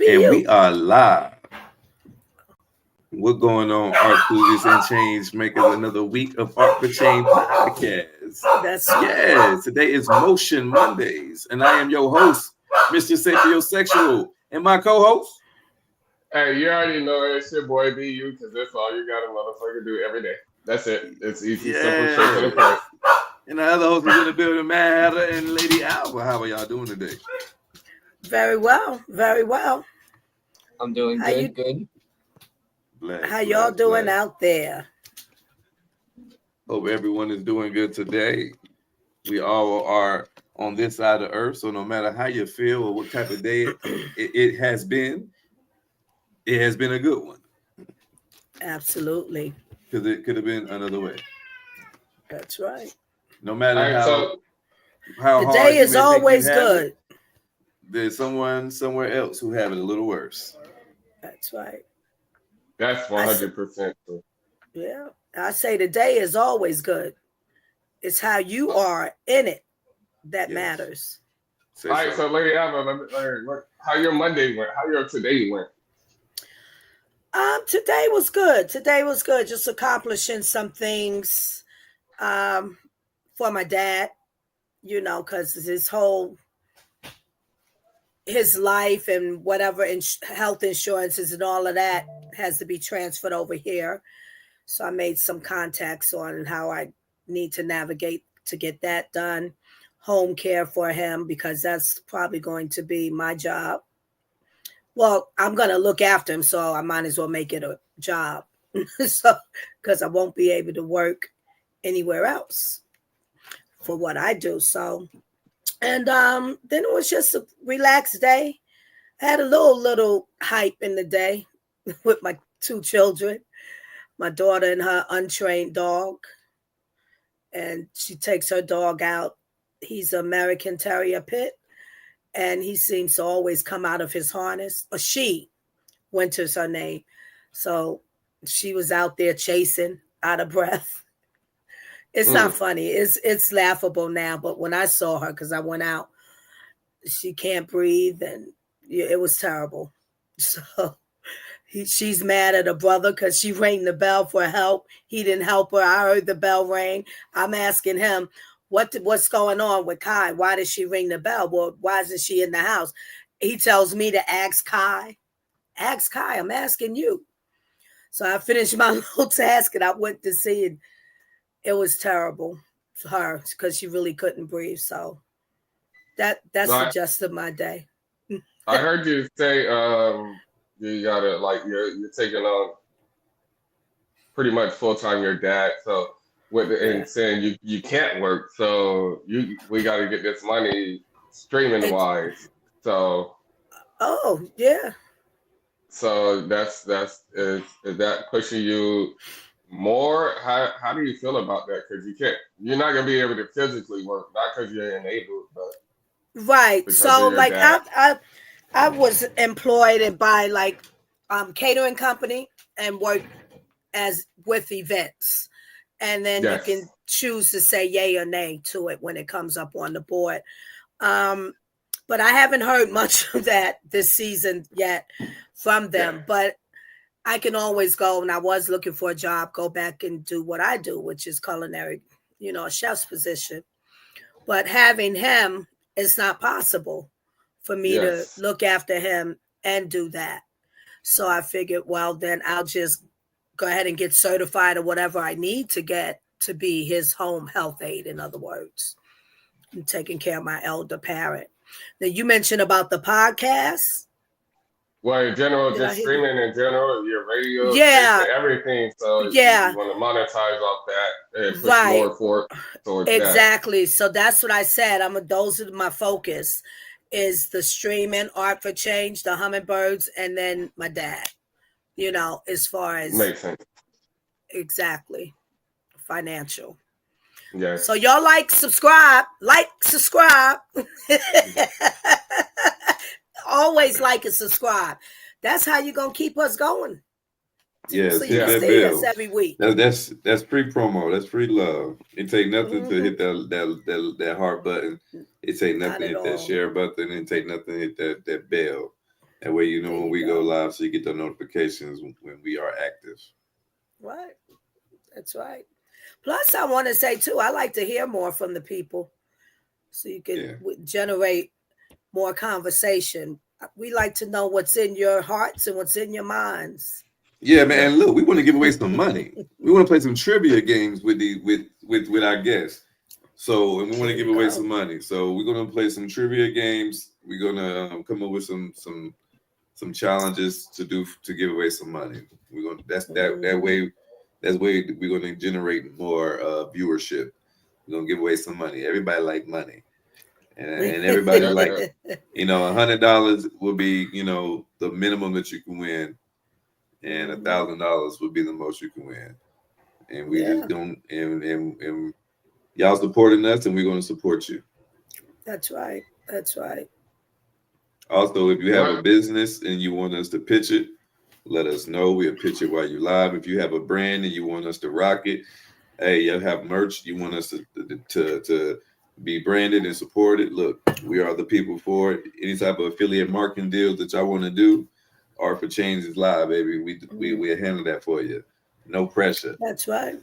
And we are live. What's going on, art enthusiasts and change makers? Another week of Art for Chang Podcast. That's yes. Today is Motion Mondays, and I am your host, Mr. Sapiosexual, and my co-host. Hey, you already know it's your boy BU, because that's all you gotta motherfucker do every day. That's it. It's easy, simple, straight to the point. And the other host is in the building, Mad Hatter and Lady Alba. How are y'all doing today? very well, very well. I'm doing good. How y'all doing out there? Hope everyone is doing good today. We all are on this side of Earth, so no matter how you feel or what type of day it has been a good one. Absolutely. Because it could have been another way. That's right. No matter how the hard day is always good. There's someone somewhere else who have it a little worse. That's right. That's 100% true. Yeah, I say the day is always good. It's how you are in it that matters. All right, so Lady Alva, how your Monday went? How your today went? Today was good. Just accomplishing some things for my dad, because his life and whatever health insurances and all of that has to be transferred over here. So I made some contacts on how I need to navigate to get that done. Home care for him, because that's probably going to be my job. Well, I'm going to look after him, so I might as well make it a job. Because I won't be able to work anywhere else for what I do. So, and then it was just a relaxed day. I had a little hype in the day with my two children, my daughter and her untrained dog. And she takes her dog out. He's an American Terrier Pit. And he seems to always come out of his harness. Or she, Winter's her name. So she was out there chasing, out of breath. It's not funny. It's laughable now. But when I saw her, because I went out, she can't breathe. And it was terrible. So she's mad at her brother because she rang the bell for help. He didn't help her. I heard the bell ring. I'm asking him, what's going on with Kai? Why did she ring the bell? Well, why isn't she in the house? He tells me to ask Kai. Ask Kai. I'm asking you. So I finished my little task and I went to see it. It was terrible for her because she really couldn't breathe. So that's the gist of my day. I heard you say you gotta you're taking on pretty much full time your dad. So and saying you can't work, so we got to get this money streaming wise. So so is that pushing you more? How do you feel about that? Because you're not gonna be able to physically work, not because you're enabled, but right. So I was employed by catering company and work with events. And then you can choose to say yay or nay to it when it comes up on the board. But I haven't heard much of that this season yet from them. Yeah. But I can always go, and I was looking for a job, go back and do what I do, which is culinary, a chef's position. But having him, it's not possible for me to look after him and do that. So I figured, well, then I'll just go ahead and get certified or whatever I need to get to be his home health aide, in other words, and taking care of my elder parent. Now, you mentioned about the podcast. Well, in general, just streaming in general, your radio, everything. So you want to monetize off that and push more towards exactly. That. So that's what I said. Those are my focus, is the streaming, Art for Change, the hummingbirds, and then my dad. As far as makes sense. Exactly. Financial. Yeah. So y'all subscribe. Always like and subscribe. That's how you're gonna keep us going. Yes, so you can see us every week. That's free promo. That's free love. It take nothing to hit that heart button. It take nothing to hit that share button. It take nothing to hit that bell. That way, you know There when you we go. go live, so you get the notifications when we are active. Right. That's right. Plus, I want to say too, I like to hear more from the people, so you can generate more conversation. We like to know what's in your hearts and what's in your minds. Yeah, man. Look, we want to give away some money. We want to play some trivia games with with our guests. So, and we want to There give you away go. some money. So, we're gonna play some trivia games. We're gonna come up with some challenges to do to give away some money. We're gonna that way. That's way we're gonna generate more viewership. We're gonna give away some money. Everybody like money, and everybody like $100 will be the minimum that you can win, and $1,000 would be the most you can win. And we just don't and y'all supporting us, and we're gonna support you. That's right. That's right. Also, if you have a business and you want us to pitch it, let us know. We'll pitch it while you're live. If you have a brand and you want us to rock it, hey, you have merch, you want us to be branded and supported. Look, we are the people for it. Any type of affiliate marketing deals that y'all want to do, or for Changes Live, baby, we'll handle that for you. No pressure. That's right.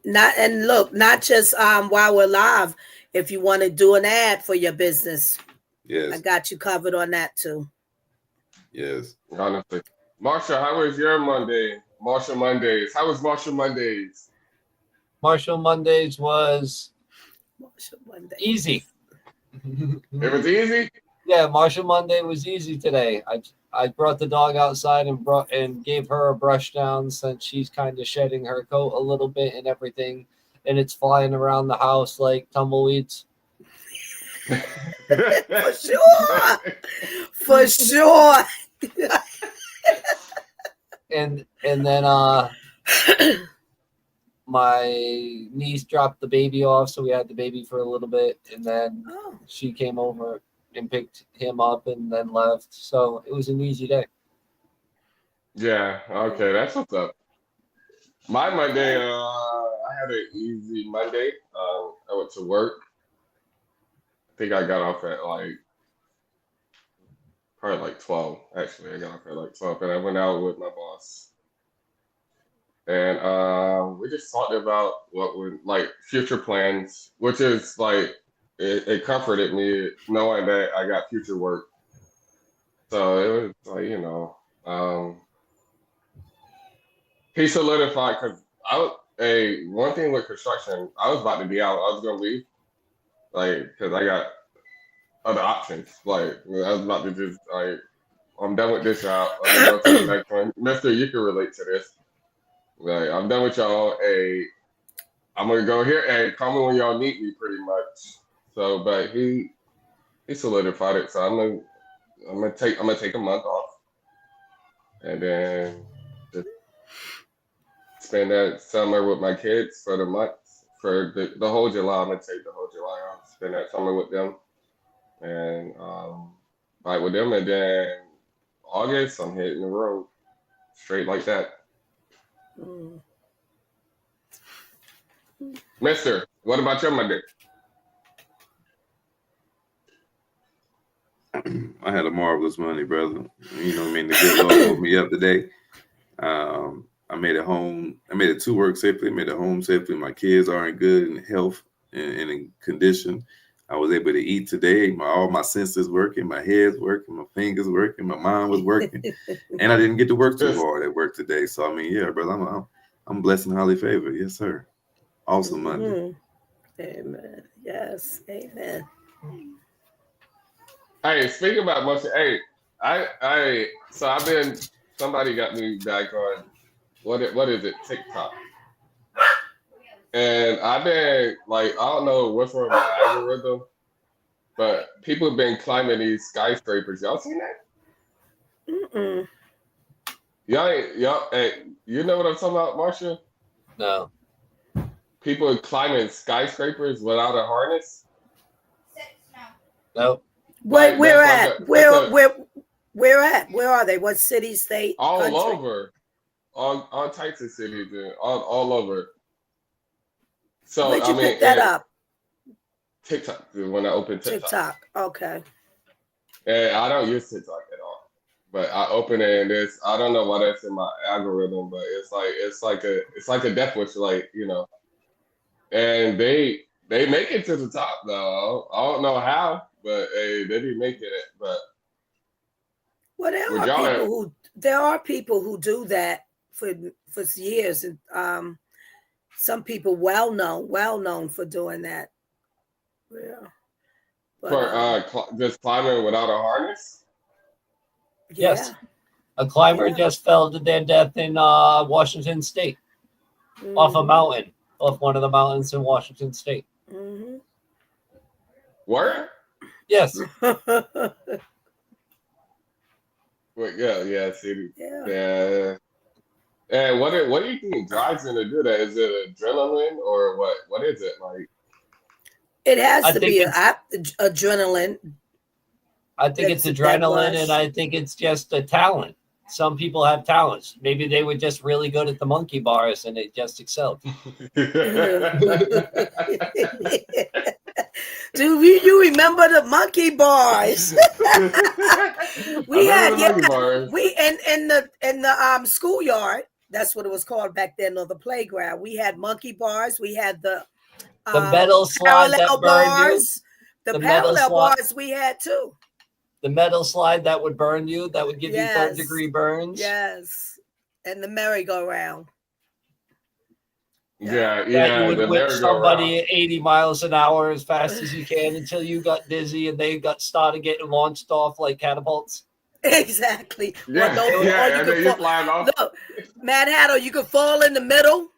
Not just while we're live. If you want to do an ad for your business, yes, I got you covered on that too. Yes. Honestly. Marsha, how was your Monday? Marshall Mondays. How was Marshall Mondays? Marshall Mondays was easy. It was easy? Yeah, Marshall Monday was easy today. I brought the dog outside and gave her a brush down since she's kind of shedding her coat a little bit and everything, and it's flying around the house like tumbleweeds. For sure. For sure. and then my niece dropped the baby off, so we had the baby for a little bit, and then she came over and picked him up and then left. So it was an easy day. Yeah, okay, that's what's up. My Monday, I had an easy Monday. I went to work. I think I got off at probably 12. Actually, I got off at 12, and I went out with my boss. And we just talked about what would future plans, which is it comforted me knowing that I got future work. So it was he solidified because one thing with construction, I was about to be out. I was gonna leave, because I got other options. I was about to just I'm done with this job. I'm gonna go to the next one. Mister, you can relate to this. I'm done with y'all. I'm gonna go here and call me when y'all need me, pretty much. So, but he solidified it. So I'm gonna take a month off, and then just spend that summer with my kids for the month. For the whole July, I'm gonna take the whole July off. Spend that summer with them, and fight with them, and then August I'm hitting the road straight like that. Mister, what about your Monday? I had a marvelous Monday, brother. You know what I mean? The good Lord woke me up today. I made it home. I made it to work safely. Made it home safely. My kids are in good health and in condition. I was able to eat today. All my senses working. My head's working. My fingers working. My mind was working. And I didn't get to work too hard at work today. So, I mean, yeah, brother, I'm blessed and highly favored. Yes, sir. Awesome Monday. Amen. Yes. Amen. Hey, speaking about motion, somebody got me back on what is it, TikTok. And I've been I don't know what's wrong with my algorithm, but people have been climbing these skyscrapers. Y'all seen that? Y'all, hey, you know what I'm talking about, Marsha? No. People are climbing skyscrapers without a harness? No. Where at? Where at? Where are they? What city, state, all country? Over. All types of cities, all over. So where'd you pick that up? TikTok. When I opened TikTok. Okay. And I don't use TikTok at all. but I open it and I don't know why that's in my algorithm, but it's like a death wish, like, you know. And they make it to the top though. I don't know how, but hey, they be making it. But Well, there are people who do that for years, and some people well known for doing that. Yeah. But, for just climbing without a harness. Yeah. Yes. A climber just fell to their death in Washington State, off a mountain, off one of the mountains in Washington State. Mm-hmm. Where? Yes. Well, yeah, see, Yeah. yeah. And what do you think drives them to do that? Is it adrenaline or what? What is it like? It has to be adrenaline. I think it's adrenaline, and I think it's just a talent. Some people have talents. Maybe they were just really good at the monkey bars and they just excelled. Do you remember the monkey bars? We had monkey bars. We in the schoolyard. That's what it was called back then, or the playground. We had monkey bars. We had the metal slide that burned bars. You. The parallel bars we had too. The metal slide that would burn you, that would give you third-degree burns. Yes, and the merry-go-round. Yeah. You would whip somebody at 80 miles an hour as fast as you can until you got dizzy and they started getting launched off like catapults. Exactly. Yeah, and then you flying off. Look, Mad Hatter, you could fall in the middle.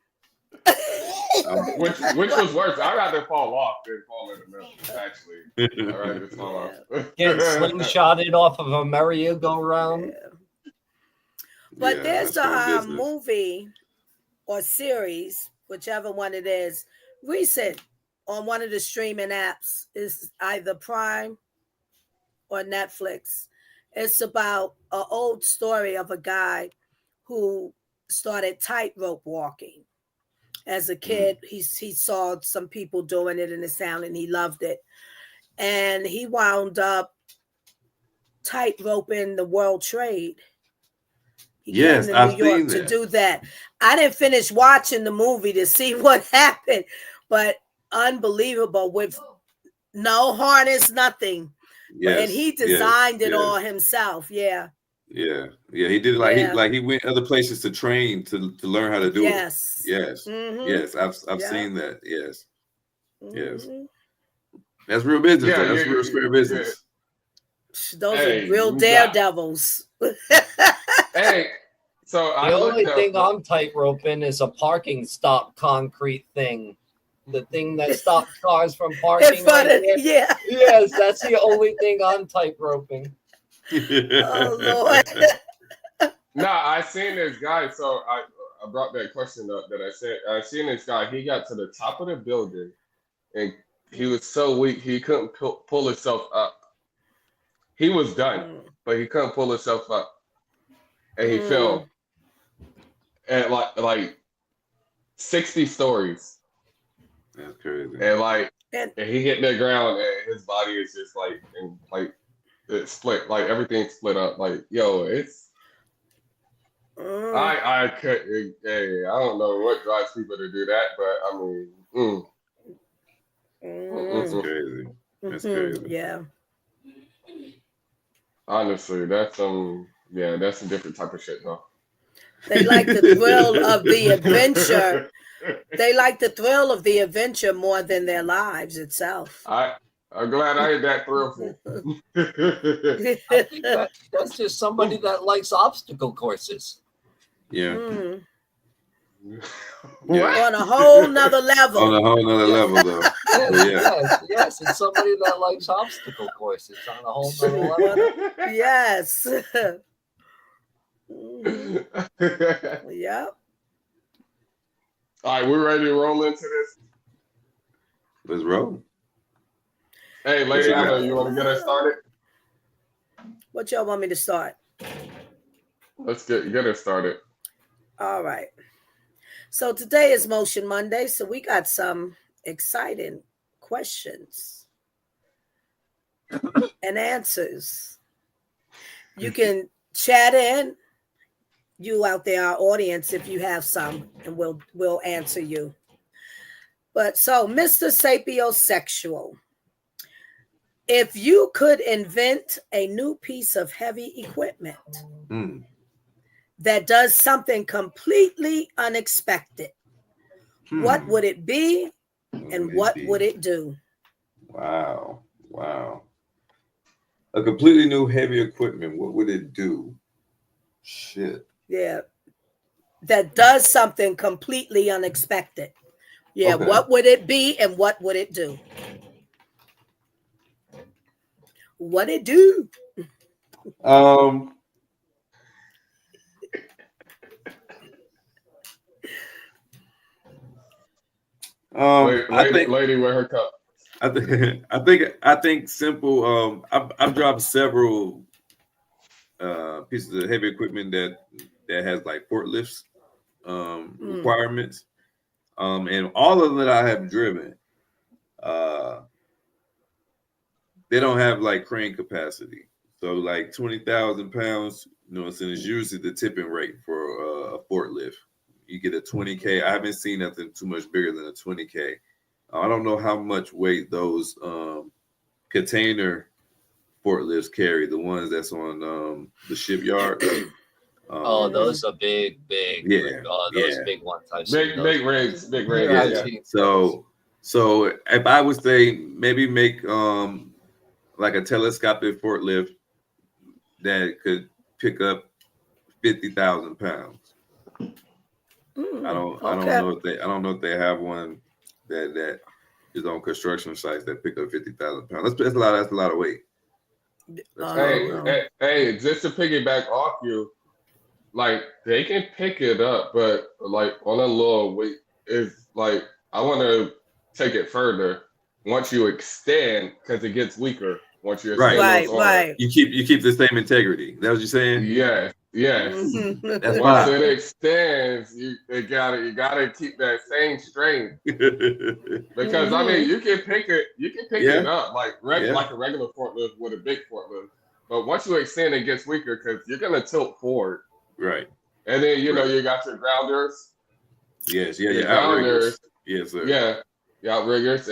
Which was worse? I'd rather fall off than fall in the middle, actually. I'd rather just fall off. Get slingshotted off of a merry-go-round. Yeah. But there's a movie or series, whichever one it is, recent on one of the streaming apps. Is either Prime or Netflix. It's about an old story of a guy who started tightrope walking. As a kid, he saw some people doing it in the town and he loved it. And he wound up tightroping the World Trade. He came to New York to do that. I didn't finish watching the movie to see what happened, but unbelievable with no harness, nothing. Yes, and he designed it all himself. Yeah. Yeah. He did he went other places to train to learn how to do it. Yes. Mm-hmm. Yes. I've seen that. Yes. Mm-hmm. Yes. That's real business. That's real spare business. Those are real daredevils. Hey, so the only thing I'm tightroping is a parking stop concrete thing. The thing that stops cars from parking. Yes, that's the only thing I'm tightroping. Oh Lord. No, I seen this guy. So I brought that question up that I said. I seen this guy. He got to the top of the building, and he was so weak he couldn't pull himself up. He was done, but he couldn't pull himself up, and he fell at like 60 stories. That's crazy. And he hit the ground, and his body is just it split, like everything split up. Like, yo, it's I couldn't. Hey, I don't know what drives people to do that, but I mean, that's crazy. That's crazy. Yeah. Honestly, that's some different type of shit, though. They like the thrill of the adventure. They like the thrill of the adventure more than their lives itself. I'm glad I had that thrill. I think that's just somebody that likes obstacle courses. Yeah. On a whole nother level. On a whole nother level, though. Yes, it's somebody that likes obstacle courses on a whole nother level. Yes. Yep. All right, we're ready to roll into this. Let's roll. Hey, Lady Anna, you want to get us started? What y'all want me to start? Let's get us started. All right. So today is Motion Monday, so we got some exciting questions and answers. You can chat in, you out there, our audience, if you have some, and we'll answer you. But so, Mr. Sapiosexual, if you could invent a new piece of heavy equipment that does something completely unexpected, what would it be and what would it do? Wow. A completely new heavy equipment, what would it do? Shit. Yeah. That does something completely unexpected. Yeah, Okay. what would it be and what would it do? What it do? Lady with her cup. I think simple. I've dropped several pieces of heavy equipment that has like forklifts requirements, and all of that I have driven. They don't have like crane capacity, so like 20,000 pounds. You know, it's usually the tipping rate for a forklift. You get a 20K. I haven't seen nothing too much bigger than a 20K. I don't know how much weight those container forklifts carry, the ones that's on the shipyard. Those are big. Yeah. Those big ones. Big rigs. Yeah. So if I would say maybe make like a telescopic forklift that could pick up 50,000 pounds. I don't know if they have one that is on construction sites that pick up 50,000 pounds. That's a lot of weight. Hey, just to piggyback off you, like they can pick it up, but like on a lower weight is like I want to take it further. Once you extend, because it gets weaker. Once you extend right. You keep the same integrity. That what you're saying? Yes. That's Once it extends, you gotta keep that same strength. Because I mean, you can pick it up like a regular forklift with a big forklift. But once you extend, it gets weaker because you're gonna tilt forward. Right. And then you got your grounders. Yes. Grounders. Yes, sir. Yeah. Outriggers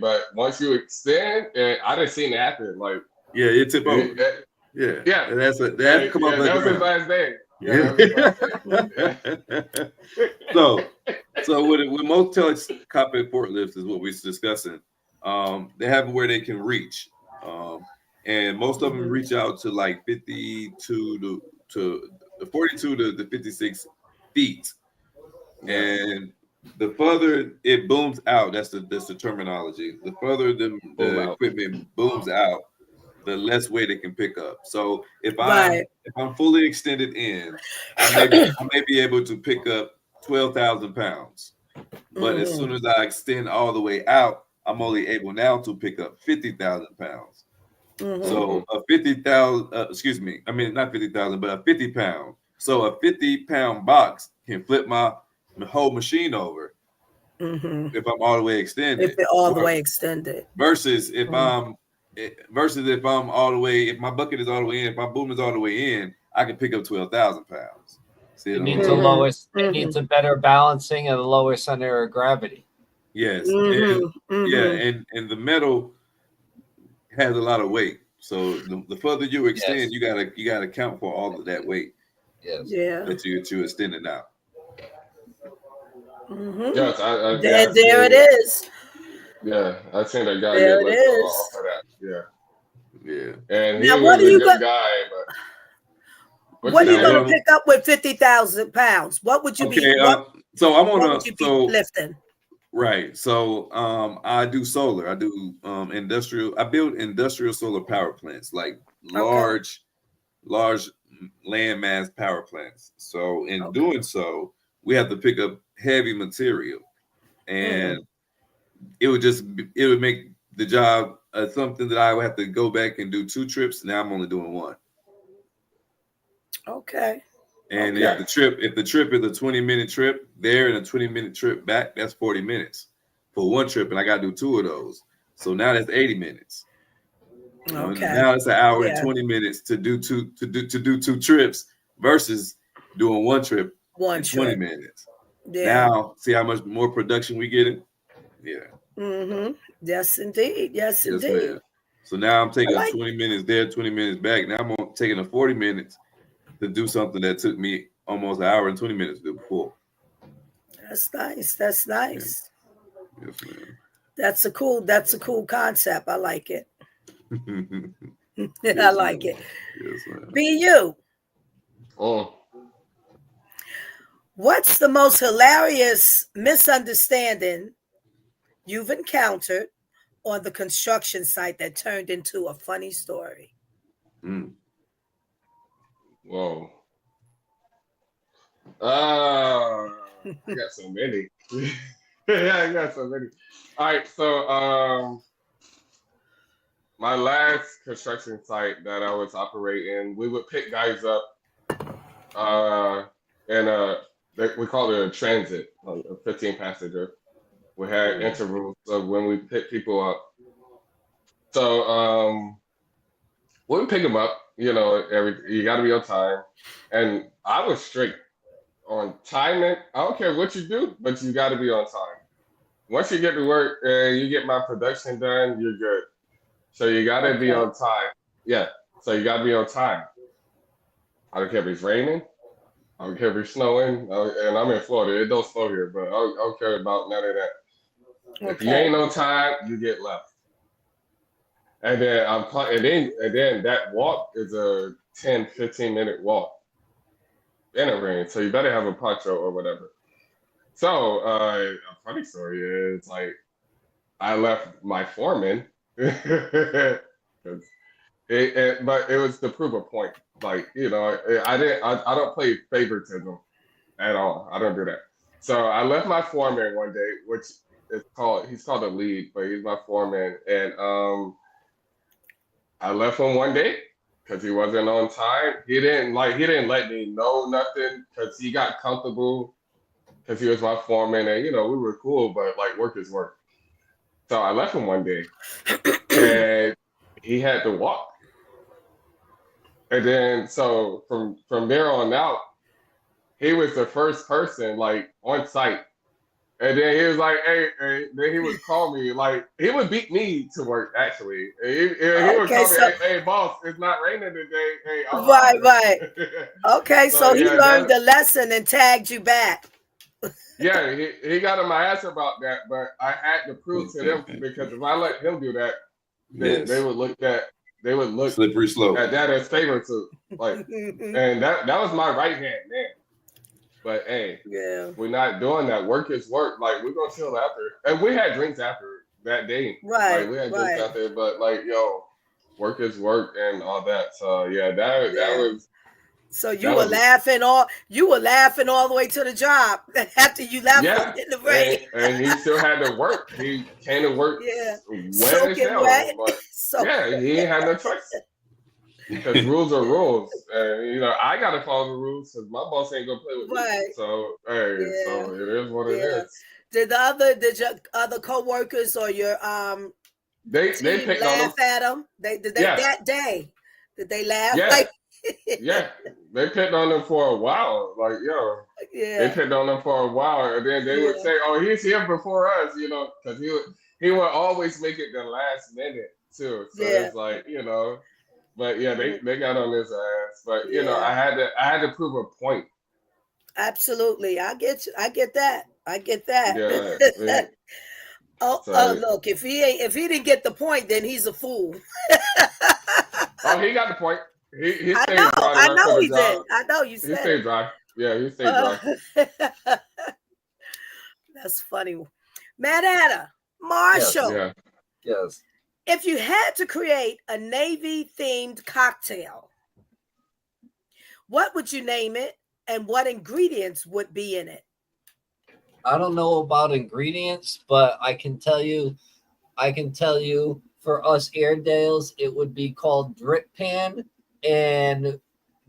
but once you extend, and I didn't see it happen. Like it tip over. Yeah. That's come up. That was his last day. So with most telescopic forklifts is what we're discussing. They have where they can reach, and most of them reach out to like 52 to 42 to 56 feet, and the further it booms out, that's the terminology. The further the equipment booms out, the less weight it can pick up. So if I'm fully extended in, I may be able to pick up 12,000 pounds. But as soon as I extend all the way out, I'm only able now to pick up 50,000 pounds. So a 50,000, not 50,000, but a 50 pound. So a 50-pound box can flip my whole machine over if I'm all the way extended. If it's all the way extended. Versus if I'm all the way, if my bucket is all the way in, if my boom is all the way in, I can pick up 12,000 pounds. It needs it needs a better balancing and a lower center of gravity. Yes. And the metal has a lot of weight. So the further you extend, you gotta account for all of that weight. Yes. Yeah. That you extending out. Yes, there it is. Yeah, I seen that guy there get it is. off of that. Yeah. Yeah. And he was a good guy, but what are you gonna pick up with 50,000 pounds? What would you be? So I'm on lifting. Right. So I do solar. I do industrial. I build industrial solar power plants, like large landmass power plants. So in doing so, we have to pick up heavy material, and it would make the job something that I would have to go back and do 2 trips. Now I'm only doing 1. Okay. And if the trip is a 20-minute trip there and a 20-minute trip back, that's 40 minutes for 1 trip, and I got to do 2 of those. So now that's 80 minutes. Okay. Now it's an hour and Yeah. 20 minutes to do two trips versus doing one trip in 20 minutes. Yeah. Now, see how much more production we getting? Yeah. Mm-hmm. Yes, indeed. Yes, Yes, indeed. ma'am. So now I'm taking like- 20 minutes there, 20 minutes back. Now I'm taking a 40 minutes to do something that took me almost an hour and 20 minutes to do before. That's nice. That's nice. Yeah. Yes, ma'am. That's a cool concept. I like it. Yes, I like it. Yes, ma'am. Be you. Oh. What's the most hilarious misunderstanding you've encountered on the construction site that turned into a funny story? Whoa. I got so many. Yeah, I got so many. All right, so my last construction site that I was operating, we would pick guys up and we call it a transit, a 15 passenger. We had intervals of when we pick people up. So we would pick them up, you got to be on time. And I was strict on timing. I don't care what you do, but you got to be on time. Once you get to work and you get my production done, you're good. So you got to be on time. Yeah. So you got to be on time. I don't care if it's raining. I don't care if it's snowing. And I'm in Florida. It don't snow here, but I don't care about none of that. Okay. If you ain't on time, you get left. And then and then that walk is a 10, 15-minute walk in the rain. So you better have a poncho or whatever. So a funny story is I left my foreman, but it was to prove a point. I don't play favoritism at all. I don't do that. So I left my foreman one day, which he's called a lead, but he's my foreman, and I left him one day because he wasn't on time. He didn't let me know nothing because he got comfortable because he was my foreman, and we were cool, but work is work. So I left him one day, and he had to walk. And then so from there on out, he was the first person on site. And then he was like, hey, then he would call me, he would beat me to work, actually. He would call me, hey, boss, it's not raining today. Hey, right. Okay, so he learned the lesson and tagged you back. Yeah, he got on my ass about that, but I had to prove to them, because if I let him do that, then they would look slippery slope at that as favoritism. And that was my right hand man. But hey, we're not doing that. Work is work. We're gonna chill after. And we had drinks after that day. Right. We had drinks after, but work is work and all that. So that was. So you were laughing all the way to the job after you left in the rain. And he still had to work. He came to work wet as hell. But he ain't had no choice. Because rules are rules, and I gotta follow the rules because my boss ain't gonna play with me. So so it is what it is. Did your other coworkers or your they picked laugh on at him? That day? Did they laugh? Yeah, they picked on him for a while. They picked on him for a while, and then they would say, "Oh, he's here before us," because he would always make it the last minute too. So it's But they got on his ass. But I had to prove a point. Absolutely, I get you. I get that. Yeah. Look, if he didn't get the point, then he's a fool. Oh, he got the point. He stayed dry. I know he did. I know you said. He stayed dry. Yeah, he stayed dry. That's funny. Manetta, Marshall. Yes. If you had to create a Navy-themed cocktail, what would you name it, and what ingredients would be in it? I don't know about ingredients, but I can tell you for us Airedales, it would be called Drip Pan, and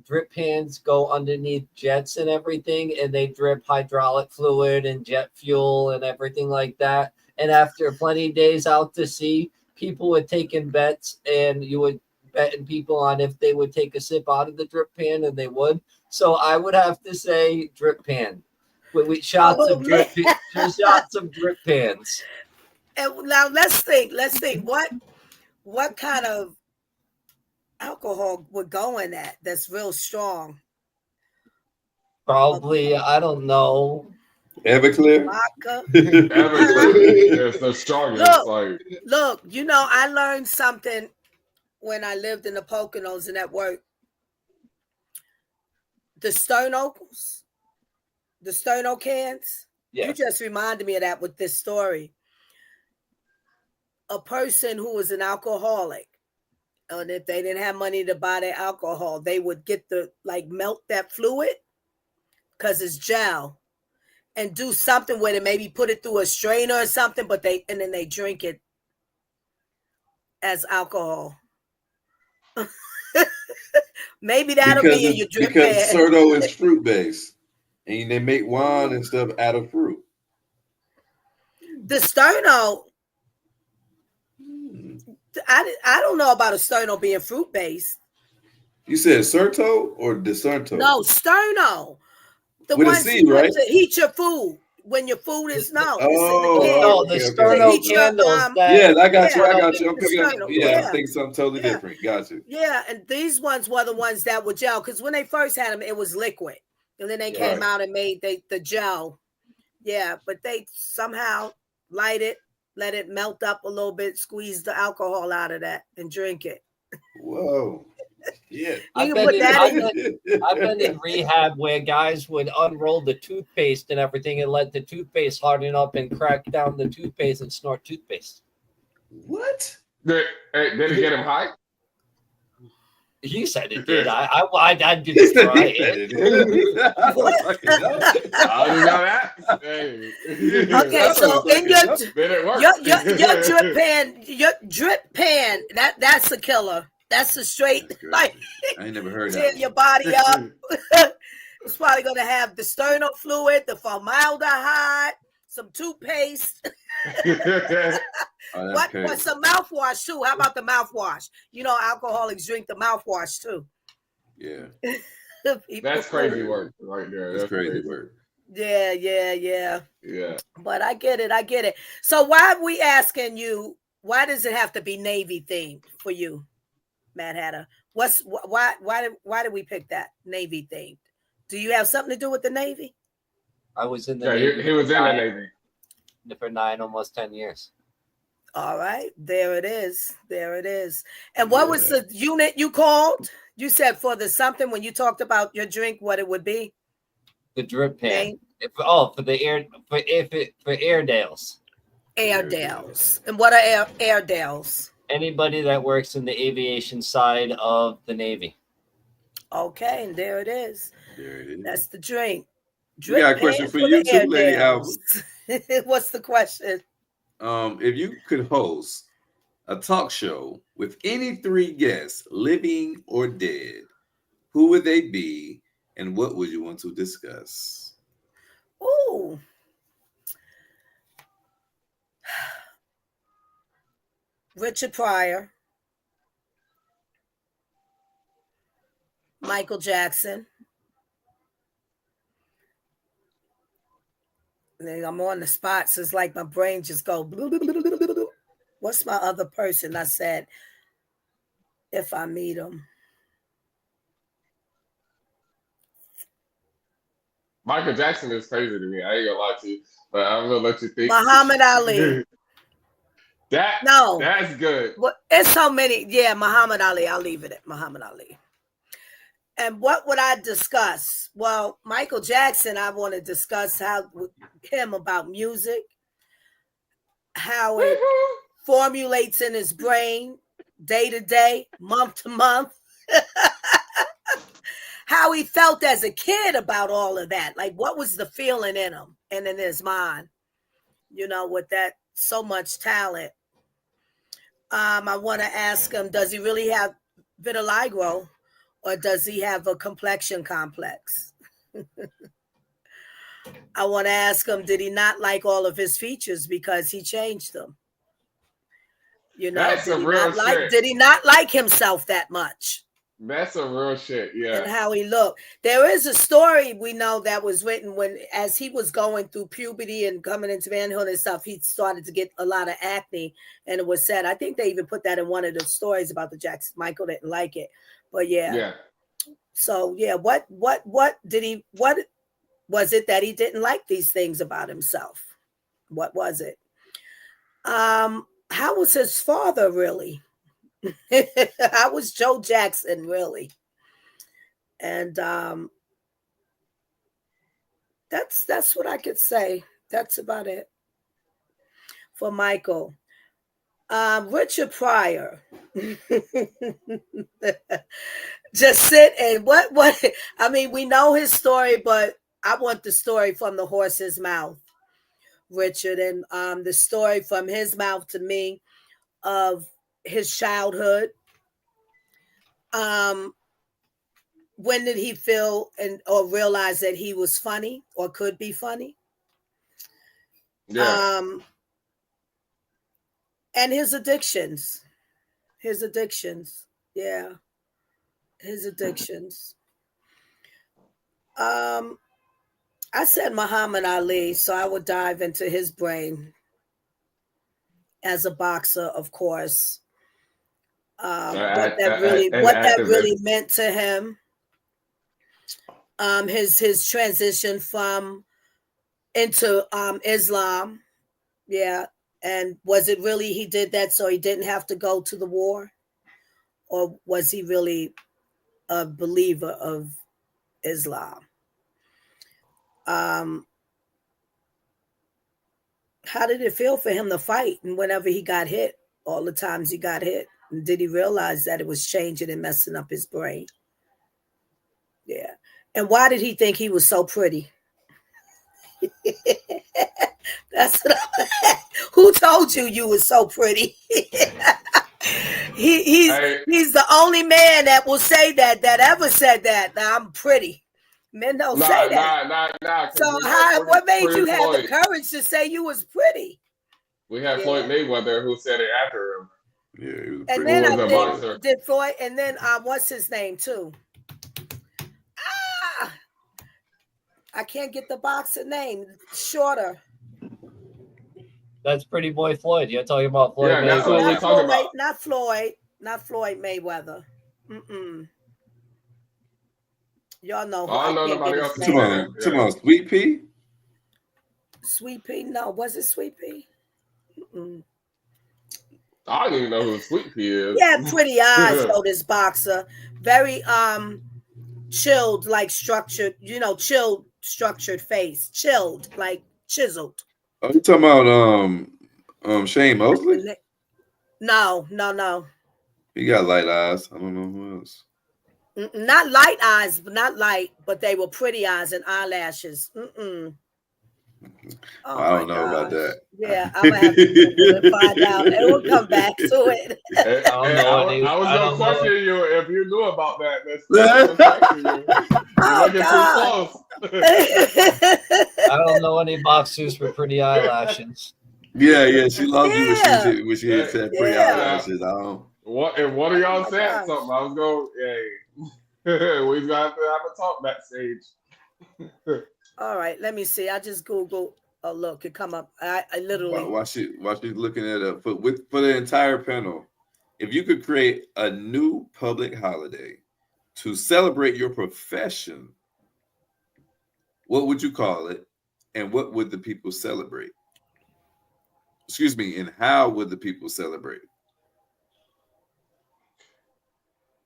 drip pans go underneath jets and everything, and they drip hydraulic fluid and jet fuel and everything like that. And after plenty of days out to sea, people were taking bets, and you would betting people on if they would take a sip out of the drip pan, and they would. So I would have to say drip pan. With shots Oh, of drip, shots of drip pans. And now let's think. What kind of alcohol would go in that? That's real strong. Probably, I don't know. Everclear. Vodka. Everclear is the strongest. Look, I learned something when I lived in the Poconos and at work. The Sterno cans. Yes. You just reminded me of that with this story. A person who was an alcoholic, and if they didn't have money to buy their alcohol, they would get melt that fluid because it's gel, and do something with it, maybe put it through a strainer or something, and then they drink it as alcohol. Maybe that'll be in your drip because pan. Certo is fruit based, and they make wine and stuff out of fruit. The Sterno, I don't know about a Sterno being fruit based. You said Certo or DeSerto? No, Sterno. The With ones a C, you right? put to heat your food when your food is no. Oh, the okay, Sterno okay. candles. Yeah, I got you. Yeah. I'm picking up. Sterno, Yeah, yeah. I'm thinking something totally different. Got you. Yeah, and these ones were the ones that were gel, because when they first had them, it was liquid, and then they came out and made the gel. Yeah, but they somehow light it, let it melt up a little bit, squeeze the alcohol out of that, and drink it. Whoa. Yeah. I've been in rehab where guys would unroll the toothpaste and everything and let the toothpaste harden up and crack down the toothpaste and snort toothpaste. What? Did it get him high? He said it did. I didn't try it. I didn't know that. Hey. Okay, so in your drip pan, that's a killer. That's a straight, I ain't never heard tear that. your body up. It's probably going to have the Sterno fluid, the formaldehyde, some toothpaste. What some mouthwash too? How about the mouthwash? Alcoholics drink the mouthwash too. Yeah. That's crazy work right there. That's crazy work. Yeah. Yeah. But I get it. So why are we asking you, why does it have to be Navy themed for you, Mad Hatter? Why did we pick that Navy themed? Do you have something to do with the Navy? I was in the Navy. He was in the Navy for 9, almost 10 years. All right, there it is. And what was the unit you called? You said for the something when you talked about your drink, what it would be? The drip pan. For Airedales. Airedales. And what are Airedales? Anybody that works in the aviation side of the Navy. Okay, and there it is. That's the drink. We got a question for you too, Lady Alva. What's the question? If you could host a talk show with any 3 guests, living or dead, who would they be, and what would you want to discuss? Ooh. Richard Pryor, Michael Jackson. I'm on the spot, so it's like my brain just go. Blah, blah, blah, blah, blah, blah. What's my other person? I said, if I meet him. Michael Jackson is crazy to me. I ain't gonna lie to you, but I'm gonna let you think. Muhammad Ali. That's good. Well, it's so many. Yeah, Muhammad Ali. I'll leave it at Muhammad Ali. And what would I discuss? Well, Michael Jackson, I want to discuss with him about music, how it formulates in his brain day to day, month to month, how he felt as a kid about all of that. Like, what was the feeling in him and in his mind, with that so much talent. I want to ask him, does he really have vitiligo? Or does he have a complexion complex? I want to ask him, did he not like all of his features because he changed them? You know, That's some real shit. did he not like himself that much? That's some real shit, yeah. And how he looked. There is a story we know that was written when, as he was going through puberty and coming into manhood and stuff, he started to get a lot of acne. And it was said, I think they even put that in one of the stories about the Jackson. Michael didn't like it, but yeah. Yeah. So yeah, what was it that he didn't like these things about himself? What was it? How was his father really? How was Joe Jackson really? And that's what I could say. That's about it for Michael. Richard Pryor. Just sit and what I mean, we know his story, but I want the story from the horse's mouth, Richard, and the story from his mouth to me of his childhood. When did he feel or realize that he was funny or could be funny? Yeah. And his addictions. Yeah. His addictions. I said Muhammad Ali, so I would dive into his brain as a boxer, of course. What that really meant to him. His transition from into Islam. Yeah. And was it really he did that so he didn't have to go to the war? Or was he really a believer of Islam? How did it feel for him to fight? And whenever he got hit, all the times he got hit, and did he realize that it was changing and messing up his brain? Yeah. And why did he think he was so pretty? That's what who told you were so pretty? He's the only man that will say that ever said that. Now, I'm pretty. Men don't say that. So what made you have the courage to say you was pretty? We had Floyd Mayweather who said it after him. Yeah, he was and pretty. then I think did Floyd, and then what's his name too? I can't get the boxer name. Shorter. That's Pretty Boy Floyd. You're talking about Floyd Mayweather. That's what we're talking about. Not Floyd Mayweather. Y'all know who I don't know nobody else. Come on, Sweet Pea? Sweet Pea? No, was it Sweet Pea? I don't even know who Sweet Pea is. Yeah, pretty eyes though, this boxer. Very chilled, like structured, chilled, structured face. Chilled, like chiseled. Are you talking about Shane Mosley? No. He got light eyes. I don't know who else. Not light eyes, but they were pretty eyes and eyelashes. I don't know about that. Yeah, I'm gonna have to find out, and we'll come back to it. I was gonna question you if you knew about that. I don't know any boxers with pretty eyelashes. Yeah, she loved you when she had said pretty eyelashes. I don't. If one of y'all said something, I was going, we got to have a talk backstage. All right, let me see. I just Googled. Oh, look, it come up. I literally. While she's looking at it, for the entire panel, if you could create a new public holiday to celebrate your profession, what would you call it, and what would the people celebrate? Excuse me, and how would the people celebrate?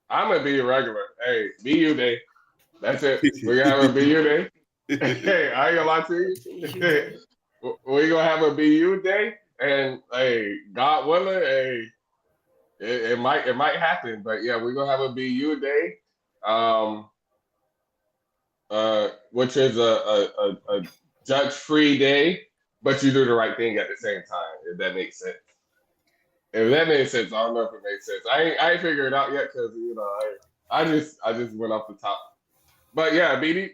I'm gonna be regular. Hey, BU Day. That's it. We're gonna have a BU Day. Hey, I ain't gonna lie to you. We're gonna have a BU Day, and hey, God willing, hey, it might happen, but yeah, we're gonna have a BU Day, which is a judge-free day, but you do the right thing at the same time. If that makes sense. If that makes sense, I don't know if it makes sense. I ain't figured it out yet because I just went off the top. But yeah, BU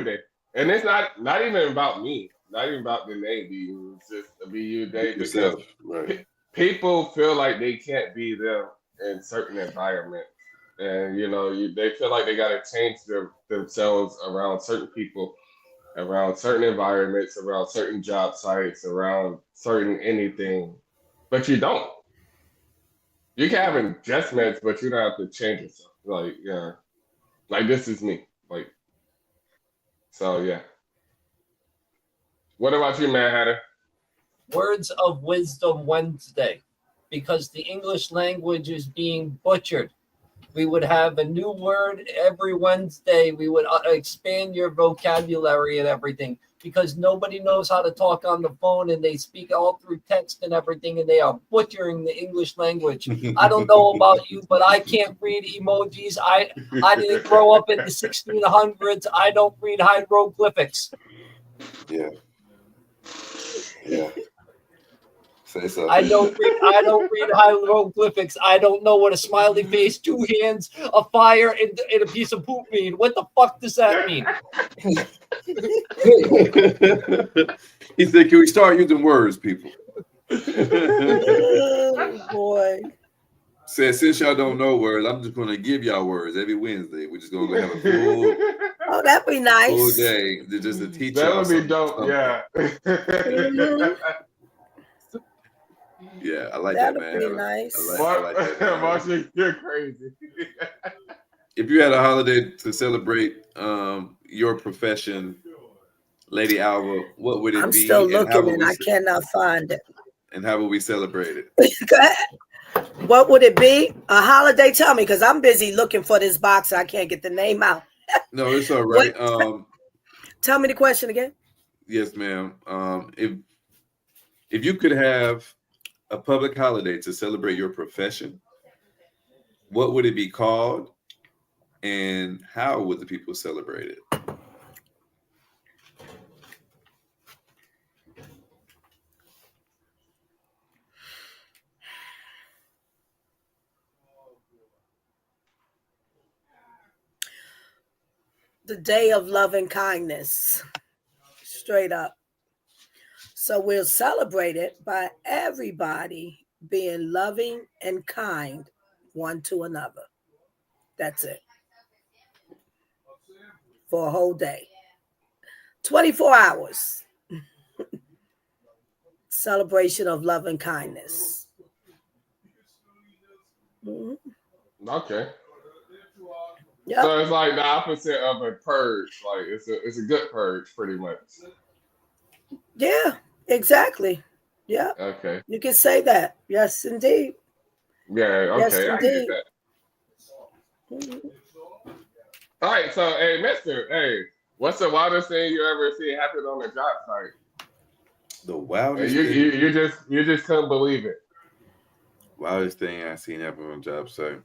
Day, and it's not even about me, not even about the name BU. It's just a BU Day. Yourself, right? people feel like they can't be them in certain environments, and they feel like they got to change themselves around certain people, around certain environments, around certain job sites, around certain anything, but you don't. You can have adjustments, but you don't have to change yourself. Like, yeah, like this is me. Like, so yeah. What about you, Mad Hatter? Words of Wisdom Wednesday, because the English language is being butchered. We would have a new word every Wednesday. We would expand your vocabulary and everything, because nobody knows how to talk on the phone, and they speak all through text and everything, and they are butchering the English language. I don't know about you, but I can't read emojis. I didn't grow up in the 1600s. I don't read hieroglyphics. Yeah. Say so. I don't read hieroglyphics. I don't know what a smiley face, two hands, a fire, and a piece of poop mean. What the fuck does that mean? He said, "Can we start using words, people?" Oh, boy. Said, since y'all don't know words, I'm just gonna give y'all words every Wednesday. We're just gonna have a full Oh, that'd be nice. full day just to teach That y'all. would be dope. something. Yeah. Yeah, I like That'd that, man. be nice. I like that, man. Marcia, you're crazy. If you had a holiday to celebrate your profession, Lady Alva, what would it I'm be? still and how looking would and I cannot find it. And how would we celebrate it? Go ahead. What would it be? A holiday? Tell me, because I'm busy looking for this box. I can't get the name out. No, it's all right. Tell me the question again. Yes, ma'am. If you could have a public holiday to celebrate your profession, what would it be called, and how would the people celebrate it? The Day of Love and Kindness. Straight up. So we'll celebrate it by everybody being loving and kind one to another. That's it. For a whole day. 24 hours. Celebration of love and kindness. Mhm. Okay. Yep. So it's like the opposite of a purge. Like it's a good purge, pretty much. Yeah, exactly. Yeah. Okay. You can say that. Yes, indeed. Yeah. Okay. Yes, I indeed. get that. Mhm. All right. So, hey, Mister, hey, what's the wildest thing you ever see happen on the job site? The wildest You just couldn't believe it. wildest thing I seen happen on a job site.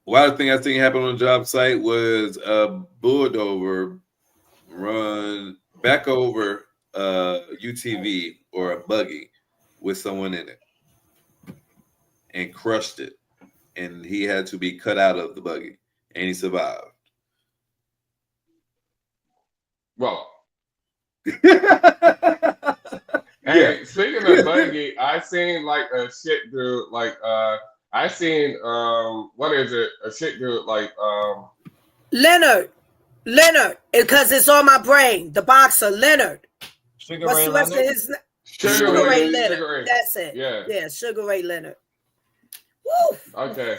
Wildest thing I seen happen on a job site was a bulldozer run back over a UTV or a buggy with someone in it and crushed it, and he had to be cut out of the buggy, and he survived. Well, Yeah. hey, speaking of buggy, I seen like a shit dude, like I seen what is it? A shit dude like Leonard, because it's on my brain. The boxer, Leonard. Sugar What's Ray the rest Leonard? of his name? Sugar Sugar Ray Ray Leonard. Sugar Ray. That's it. Yeah. Sugar Ray Leonard. Woo. Okay.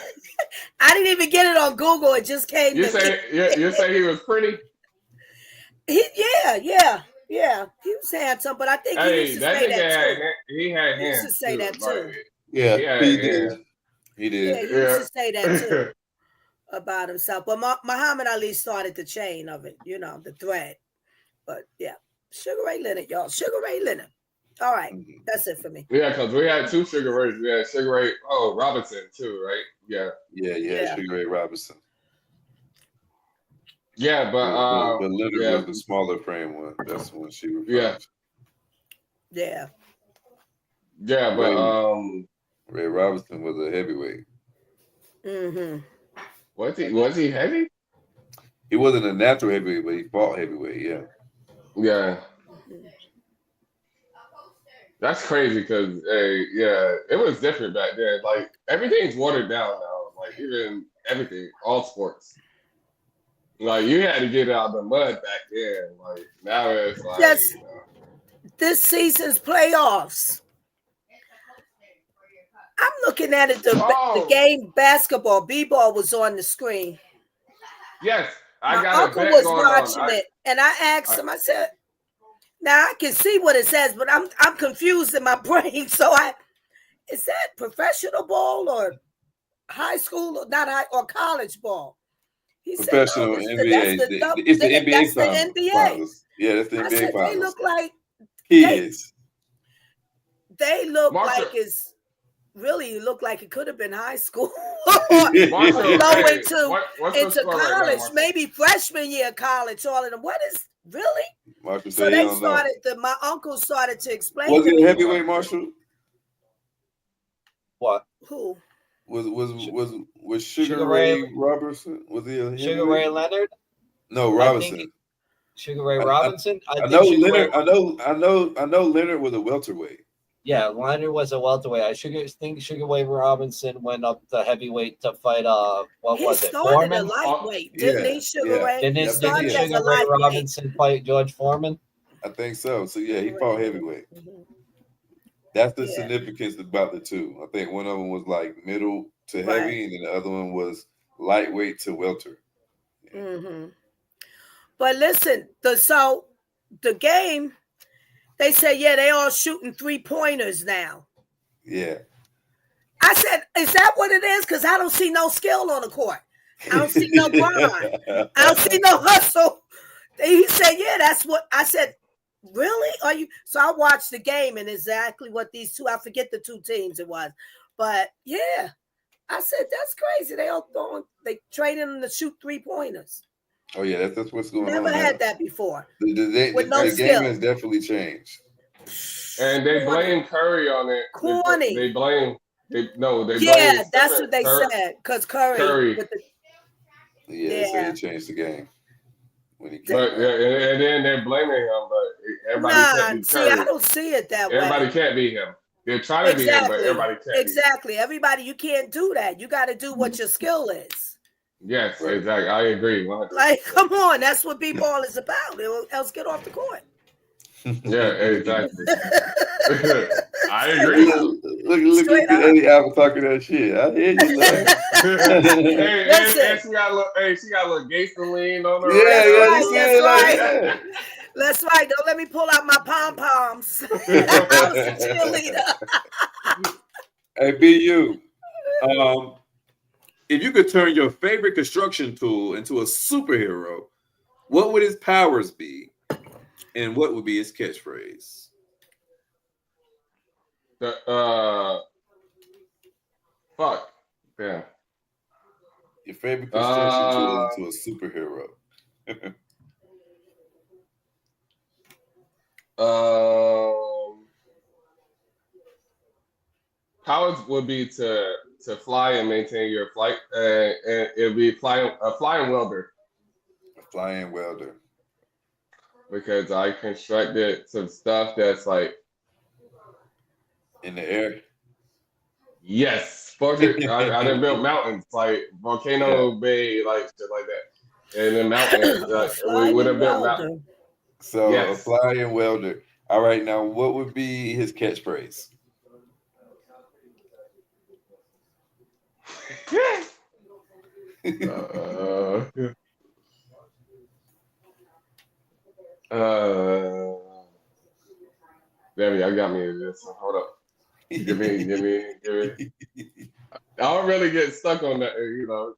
I didn't even get it on Google. It just came. You say he was pretty? Yeah. He was handsome, but I think he used to that say nigga that too. he had He used hands. to say that too. Like, Yeah, Yeah, he yeah. did. He did. Yeah, he used to say that too about himself. But Muhammad Ali started the chain of it, the thread. But yeah, Sugar Ray Leonard, y'all. Sugar Ray Leonard. All right, that's it for me. Yeah, because we had two Sugar Rays. We had Sugar Ray Robinson too, right? Yeah. Yeah. Sugar Ray Robinson. Yeah, but Leonard was the smaller frame one. That's when she was. Yeah. Yeah, but Ray Robinson was a heavyweight. Mm-hmm. Was he heavy? He wasn't a natural heavyweight, but he fought heavyweight. Yeah. Yeah. That's crazy because, yeah, it was different back then. Like, everything's watered down now. Like, even everything, all sports. Like, you had to get out of the mud back then. Like, now it's like, Yes. This season's playoffs. I'm looking at it. The game basketball, B-ball was on the screen. Yes, My uncle was watching it, and I asked him. I said, "Now I can see what it says, but I'm confused in my brain. So is that professional ball or high school or not high or college ball?" He professional said, NBA. It's the NBA that's finals. the NBA. Yeah, that's the NBA I said, finals. they look like kids. They look like it's really look like it could have been high school or into college, right now, maybe freshman year of college. All of them. What is really? Marshall so they started. My uncle started to explain. Was it heavyweight, Marshall? What? Who? Was Sugar Ray Robertson? Was he a Sugar Ray Leonard? No, Robinson. Sugar Ray Robinson. I know Leonard. I know Leonard was a welterweight. Yeah, Leonard was a welterweight. I think Sugar Ray Robinson went up to heavyweight to fight. What was it? Foreman. He started a lightweight, didn't he? Sugar Ray. Didn't Sugar Ray Robinson fight George Foreman? I think so. So yeah, he fought heavyweight. Mm-hmm. That's the significance about the two. I think one of them was like middle to heavy, and then the other one was lightweight to welter. Yeah. Mm-hmm. But listen, the game, they say, they all shooting 3-pointers now. Yeah. I said, is that what it is? Because I don't see no skill on the court. I don't see no grind. I don't see no hustle. He said, that's what I said. Really? Are you? So I watched the game and exactly what these two, I forget the two teams it was. But yeah, I said, that's crazy. They training them to shoot 3-pointers. Oh yeah, that's what's going on. Never had that before. The game has definitely changed. And they blame Curry on it. Corny. They blame. Yeah, that's what they said. Because Curry. They say he changed the game. And then they're blaming him, but everybody can't be Curry. I don't see it that way. Everybody can't be him. They're trying to be him, but everybody can't. Exactly. Everybody, you can't do that. You got to do what your skill is. Yes, exactly. I agree. 100%. Like, come on, that's what b-ball is about. Else get off the court. Yeah, exactly. I agree. Look at Eddie Allen talking that shit. I hear you. She got a little gangster lean on her. That's right. That's right. Don't let me pull out my pom-poms. I was a cheerleader. Hey, BU. If you could turn your favorite construction tool into a superhero, what would his powers be? And what would be his catchphrase? Fuck. Yeah. Your favorite construction tool into a superhero. Powers would be to fly and maintain your flight, and it'd be a flying welder. A flying welder. Because I constructed some stuff that's like in the air. Yes, I done built mountains like Volcano Bay, like shit like that, and then mountains. We would have built mountains. So a flying welder. All right, now what would be his catchphrase? Damn, y'all got me in this. Hold up. Give me. I don't really get stuck on that, you know.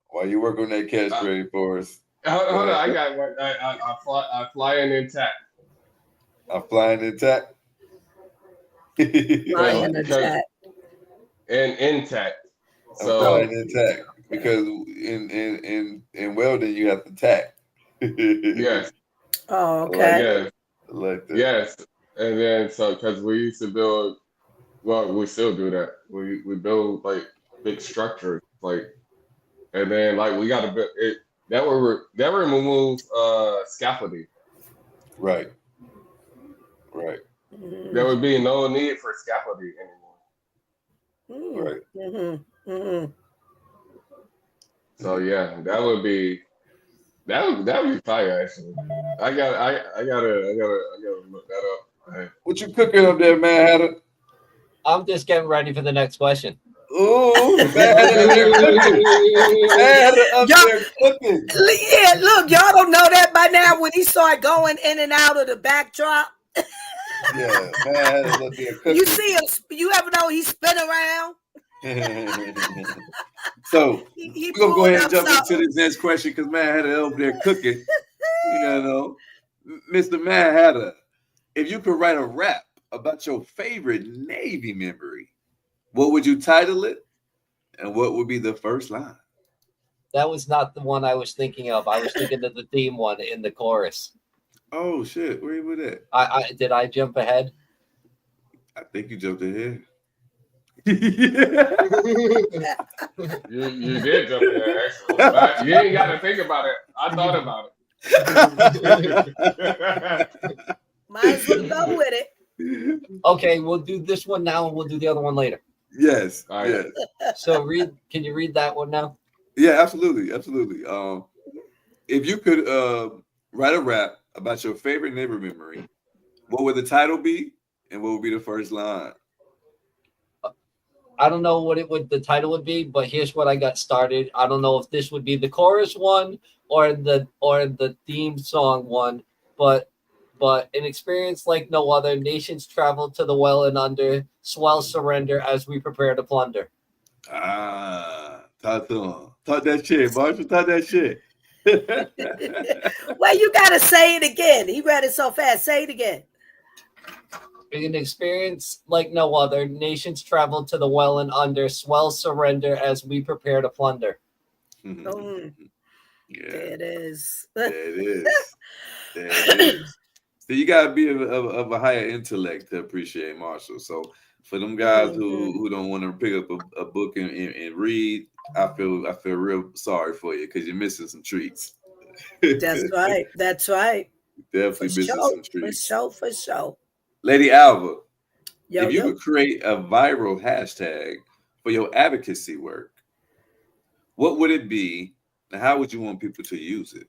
While you work on that catchphrase for us. Hold on, I got one. I fly in intact. I'm flying intact. Flying intact. And intact. So flying intact because in welding you have to tack. Yes. Oh, okay. Yes. Like that. Yes, and then because we used to build Well, we still do that. We build like big structures, like, and then like we got to build it. That would remove scaffolding. Right. Right. There would be no need for scaffolding anymore. Right. So yeah, that would be fire actually. I gotta look that up. Hey. What you cooking up there, man? Hatter? I'm just getting ready for the next question. Ooh, man Hatter up there cooking. Man Hatter up there cooking. Yeah, look, y'all don't know that by now when he started going in and out of the backdrop. Yeah, man Hatter up there cooking. You see him, you ever know he spin around? So He we're gonna go ahead and jump something. into this next question because Man Hatter up there cooking. You know, Mr. Man Hatter, if you could write a rap about your favorite Navy memory, what would you title it, and what would be the first line? That was not the one I was thinking of. I was thinking of the theme one in the chorus. Oh shit, where you with that? Did I jump ahead? I think you jumped ahead. You did jump there actually. But you ain't got to think about it. I thought about it. Might as well go with it. Okay, we'll do this one now, and we'll do the other one later. Yes. All right. Yes. So can you read that one now? Yeah, absolutely. If you could write a rap about your favorite neighbor memory, what would the title be, and what would be the first line? I don't know what the title would be, but here's what I got started. I don't know if this would be the chorus one or the theme song one, but an experience like no other. Nations travel to the well and under, swells surrender as we prepare to plunder. Talk to him. Talk that shit, Marshall. Talk that shit. Well, you gotta say it again. He read it so fast. Say it again. An experience like no other. Nations travel to the well and under, swells surrender as we prepare to plunder. Yeah, There it is. there it is. There it is. So you gotta be of a higher intellect to appreciate Marshall. So for them guys who don't want to pick up a book and read, I feel real sorry for you because you're missing some treats. That's right. That's right. Definitely For missing sure. some treats. For sure. Lady Alva, Yo, if you could create a viral hashtag for your advocacy work, what would it be, and how would you want people to use it?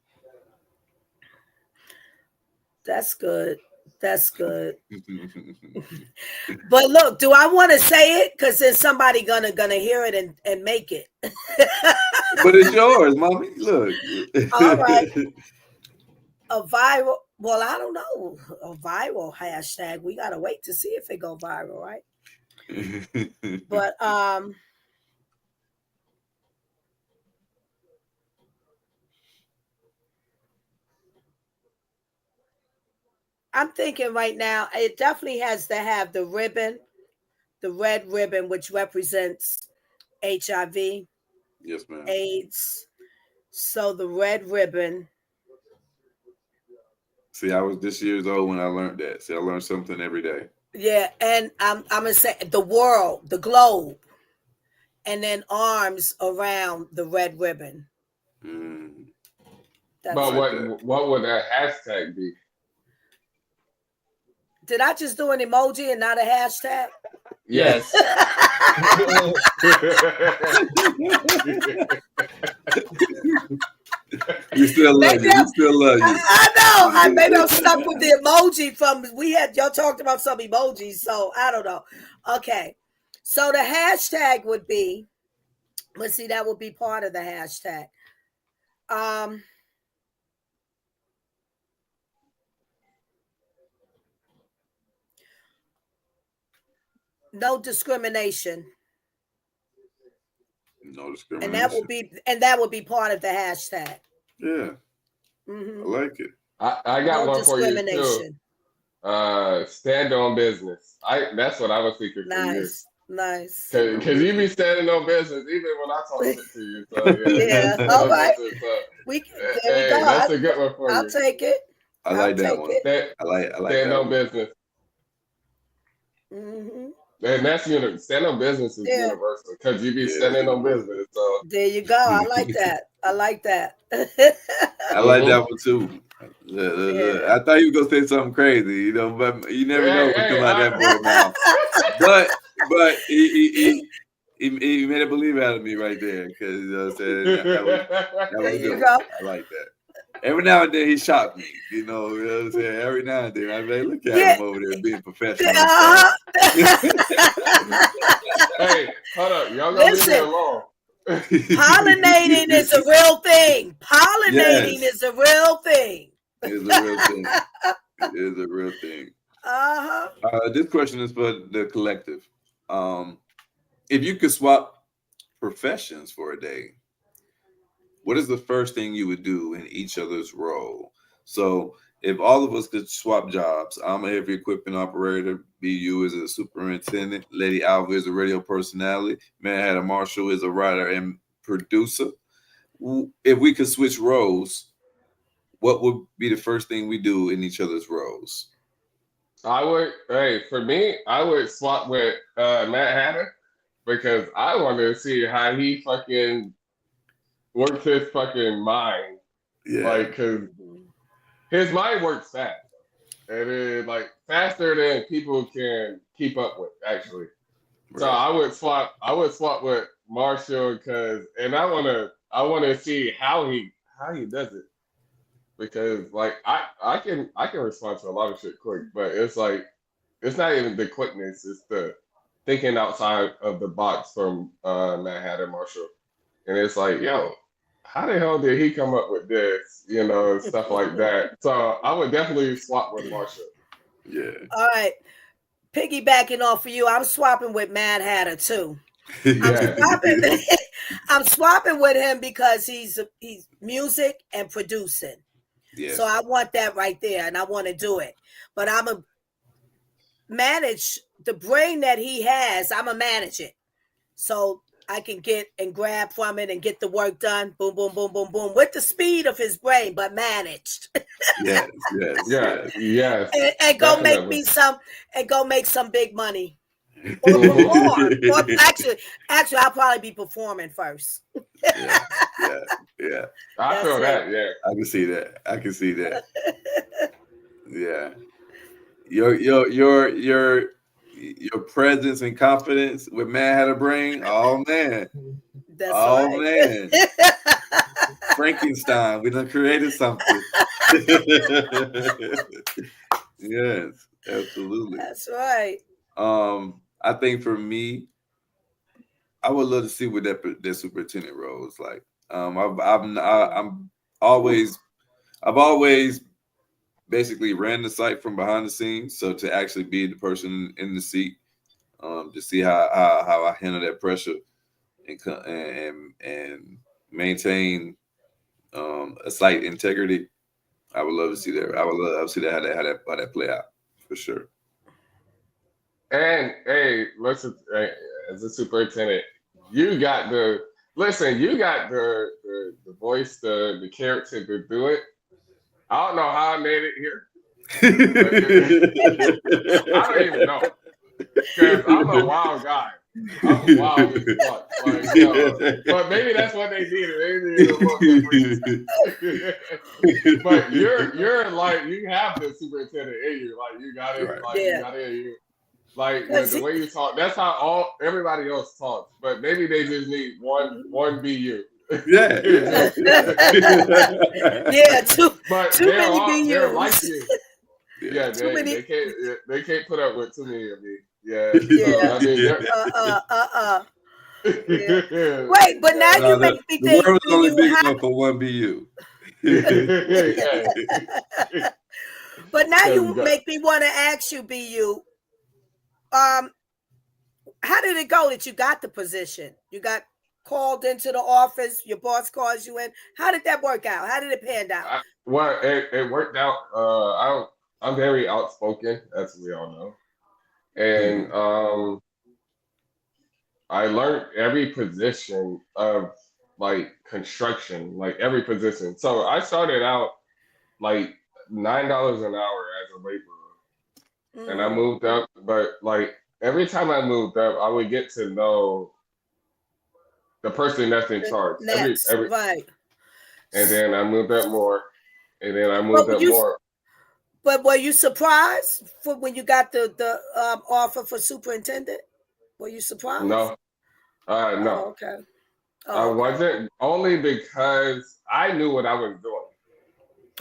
That's good. That's good. But look, do I want to say it? Because then somebody gonna hear it and make it. But it's yours, mommy. Look. All right. A viral. Well, I don't know. A viral hashtag. We gotta wait to see if it go viral, right? But I'm thinking right now, it definitely has to have the ribbon, the red ribbon, which represents HIV, Yes, ma'am. AIDS. So the red ribbon. See, I was this year's old when I learned that. See, I learned something every day. Yeah, and I'm gonna say the world, the globe, and then arms around the red ribbon. But what would that hashtag be? Did I just do an emoji and not a hashtag? Yes. We still love you. We still love you. I know. I may have stuck with the emoji from y'all talked about some emojis, so I don't know. Okay. So the hashtag would be, let's see, that would be part of the hashtag. No discrimination. No discrimination. And that would be part of the hashtag. Yeah. I like it. I got one for you too. Stand on business. That's what I was thinking for you. Nice. Because you be standing on business even when I talk shit to you. So, yeah. All right. There we go. That's a good one for you. I'll take it. I like that one. I like stand that on one. business. And that's stand on business is universal because you be standing on business. So there you go. I like that. I like that. I like that one too. I thought you were gonna say something crazy, but you never know what come out that boy mouth. But he made a believe out of me right there because that was There you good. go. I like that. Every now and then he shocked me, you know what I'm saying? Every now and then I'm like, look at him over there being professional. Hey, hold up, y'all gonna leave me alone. Pollinating is a real thing. Pollinating is a real thing. It is a real thing. It is a real thing. This question is for the collective. If you could swap professions for a day, what is the first thing you would do in each other's role? So if all of us could swap jobs, I'm a heavy equipment operator, BU is a superintendent, Lady Alva is a radio personality, Mad Hatter Marshall is a writer and producer. If we could switch roles, what would be the first thing we do in each other's roles? For me, I would swap with Matt Hatter because I want to see how he fucking works his fucking mind. Yeah. Like, because his mind works fast. And it, faster than people can keep up with, actually. Right. So I would swap with Marshall and I wanna see how he does it. Because I can respond to a lot of shit quick, but it's not even the quickness, it's the thinking outside of the box from Mad Hatter Marshall. And it's yo, how the hell did he come up with this? Stuff like that. So I would definitely swap with Marshall. Yeah. All right. Piggybacking off of you, I'm swapping with Mad Hatter too. I'm swapping with him because he's music and producing. Yes. So I want that right there, and I want to do it. But I'm a manage the brain that he has. I'm a manage it, so I can get and grab from it and get the work done. Boom, boom, boom, boom, boom, with the speed of his brain, but managed. Yes. And go make me some, and go make some big money. Or perform. Or actually, I'll probably be performing first. Yeah. I feel that. Yeah, I can see that. Yeah, your presence and confidence with Mad Hatter Brain. Oh man, that's right. Man, Frankenstein. We done created something. Yes, absolutely. That's right. I think for me, I would love to see what that superintendent role is like. I've always basically ran the site from behind the scenes. So to actually be the person in the seat, to see how I handle that pressure and maintain a site integrity, I would love to see that. I would love to see that how that play out for sure. And hey, listen, as a superintendent, you got the voice, the character to do it. I don't know how I made it here. I don't even know. Because I'm a wild guy. I'm wild as fuck. But maybe that's what they needed. They needed But you're you have the superintendent in you. You got it. Right. You got it in you. The way you talk, that's how everybody else talks. But maybe they just need one BU. Yeah. Too many BUs. They're like you. Yeah, they can't put up with too many of me. Yeah. Wait, but now you make me think. The world is only big enough for one BU. But now you make me want to ask you, BU. How did it go that you got the position? You got called into the office, your boss calls you in. How did that work out? How did it pan out? It worked out. I'm very outspoken, as we all know. And I learned every position of construction, every position. So I started out $9 an hour as a laborer. And I moved up, but every time I moved up, I would get to know the person that's in charge. Next, Every right. and then I moved up more, and then I moved But up more. But were you surprised for when you got the offer for superintendent? Were you surprised? No, Oh, no, okay. I Oh, okay. wasn't. Only because I knew what I was doing.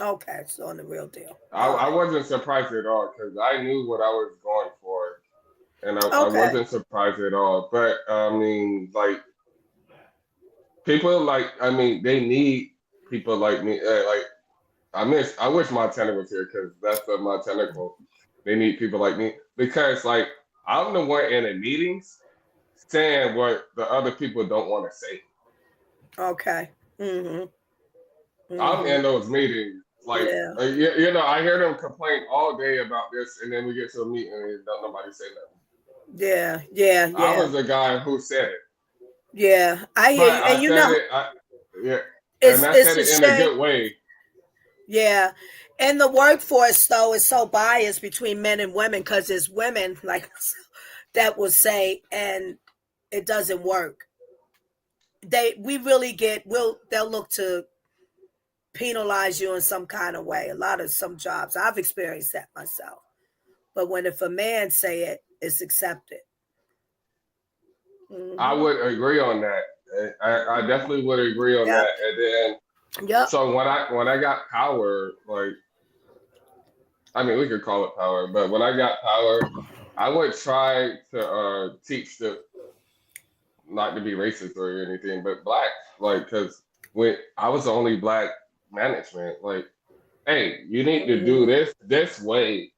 Okay, so on the real deal. I wasn't surprised at all because I knew what I was going for, and I Okay. wasn't surprised at all. But I mean, like people, like I mean, they need people like me. I wish Montana was here because that's the Montana quote. They need people like me because, like, I'm the one in the meetings saying what the other people don't want to say. Okay. Mm-hmm. I'm in those meetings, like, Yeah. you know, I hear them complain all day about this, and then we get to a meeting and don't nobody say nothing. Yeah. I was the guy who said it. Yeah, I hear But you, I and you said know, it, and I it's said a it in a shame. good way. Yeah, and the workforce though is so biased between men and women because there's women like that will say, and it doesn't work. We really they'll look to penalize you in some kind of way. Some jobs I've experienced that myself. But if a man say it, it's accepted. I would agree on that. I definitely would agree on that. And then, so when I got power, like, I mean, we could call it power, but when I got power, I would try to teach not to be racist or anything, but black, like, because when I was the only black management, like, hey, you need to do this way,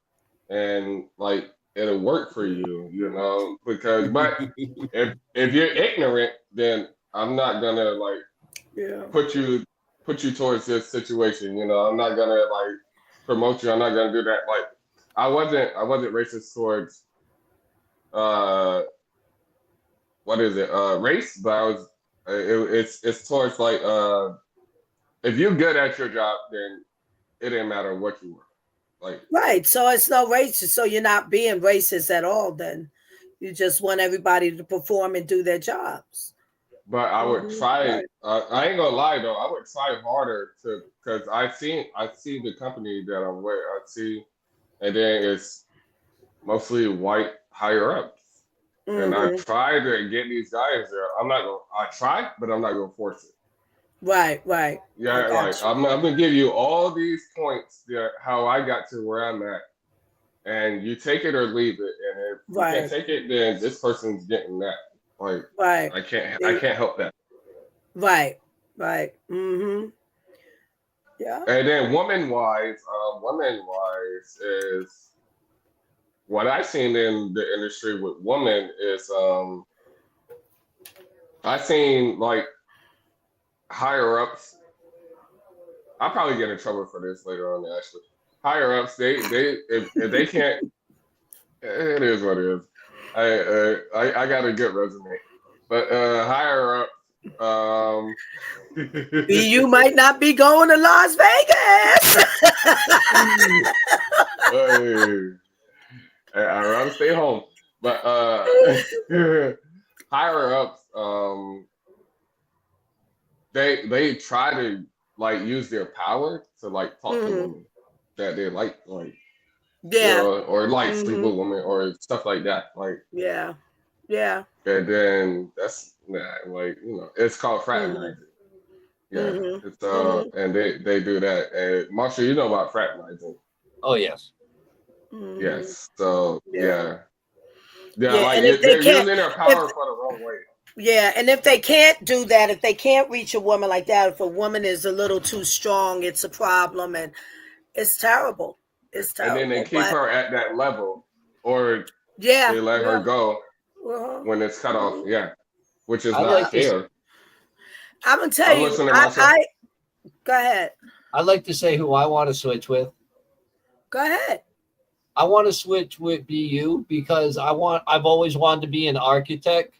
and like it'll work for you, you know, because but if you're ignorant, then I'm not gonna like put you towards this situation, you know. I'm not gonna like promote you. I'm not gonna do that. Like I wasn't racist towards what is it, race, but I was it's towards like if you're good at your job, then it didn't matter what you were. Like, right, so it's no racist. So you're not being racist at all. Then you just want everybody to perform and do their jobs. But I would try. I ain't gonna lie though. I would try harder because I see the company that I'm with. I see, and then it's mostly white higher ups, and I try to get these guys there. I try, but I'm not gonna force it. Right. Yeah, like I'm gonna give you all these points how I got to where I'm at, and you take it or leave it. And if you can't take it, then this person's getting that. Like, I can't help that. Right. Yeah. And then woman wise is what I've seen in the industry with women is I've seen like higher ups. I'll probably get in trouble for this later on. Actually, higher ups, they if they can't, it is what it is. I got a good resume, but higher up, you might not be going to Las Vegas. I'd rather stay home, but higher ups, they try to like use their power to like talk to women that they like you know, or like sleep with women or stuff like that, like yeah. And then that's like, you know, it's called fraternizing. It's and they do that. And Marshall, you know about fraternizing? Oh yes. Yes. So yeah, like and they're using their power for the wrong way. Yeah, and if they can't do that, if they can't reach a woman like that, if a woman is a little too strong, it's a problem, and it's terrible. It's terrible. And then they keep her at that level, or they let her go when it's cut off. Yeah, which is not fair. I'm gonna tell you. Go ahead. I'd like to say who I want to switch with. Go ahead. I want to switch with BU because I've always wanted to be an architect.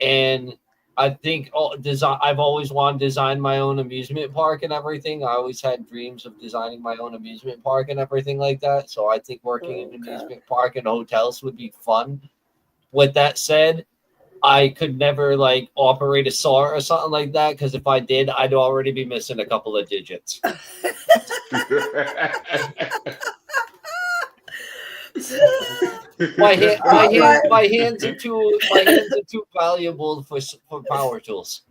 And I think I've always wanted to design my own amusement park and everything. I always had dreams of designing my own amusement park and everything like that. So I think working in an amusement park and hotels would be fun. with that said, I could never like operate a saw or something like that because if I did, I'd already be missing a couple of digits. My hands are too valuable for power tools.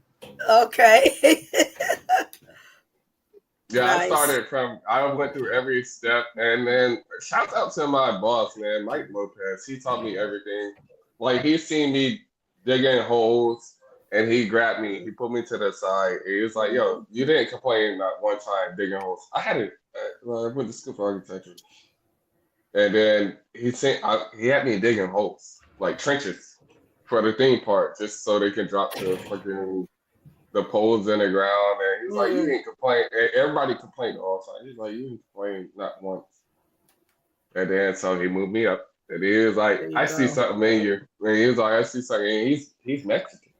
Okay. Yeah, Nice. I went through every step, and then shout out to my boss, man, Mike Lopez. He taught me everything. Like, he seen me digging holes, and he grabbed me. He put me to the side. He was like, yo, you didn't complain not one time digging holes. I had it. I went to school for architecture. And then he had me digging holes, like trenches, for the theme park, just so they can drop the poles in the ground. And he's like, you didn't complain. And everybody complained all the time. He's like, you didn't complain not once. And then so he moved me up. And he was like, I see something in you. And he was like, I see something. And he's Mexican.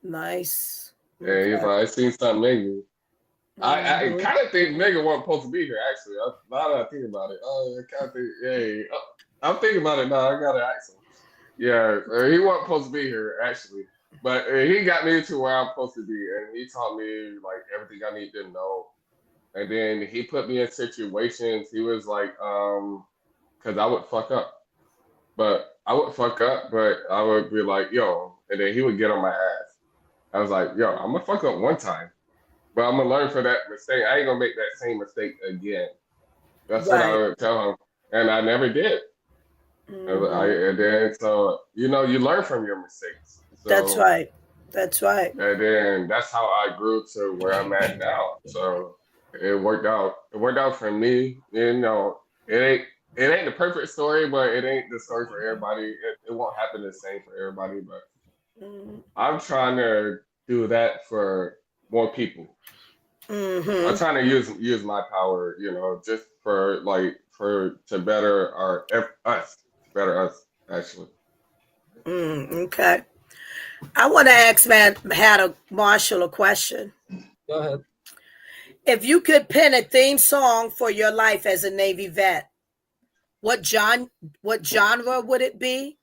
Nice. And he's like, I see something in you. I kind of think nigga wasn't supposed to be here, actually. Now that I think about it. I kind of think, hey, I'm thinking about it now. I got to ask him. Yeah, he wasn't supposed to be here, actually. But he got me to where I'm supposed to be. And he taught me, like, everything I need to know. And then he put me in situations. He was like, because I would fuck up. But I would be like, yo. And then he would get on my ass. I was like, yo, I'm going to fuck up one time. But I'm going to learn from that mistake. I ain't going to make that same mistake again. That's what I would tell him. And I never did. And then, so, you learn from your mistakes. So, That's right. And then that's how I grew to where I'm at now. So it worked out. It worked out for me. It ain't the perfect story, but it ain't the story for everybody. It won't happen the same for everybody. But I'm trying to do that for more people. I'm trying to use my power, just to better us, actually. Okay. I want to ask Marshall a question. Go ahead. If you could pin a theme song for your life as a Navy vet, what genre would it be?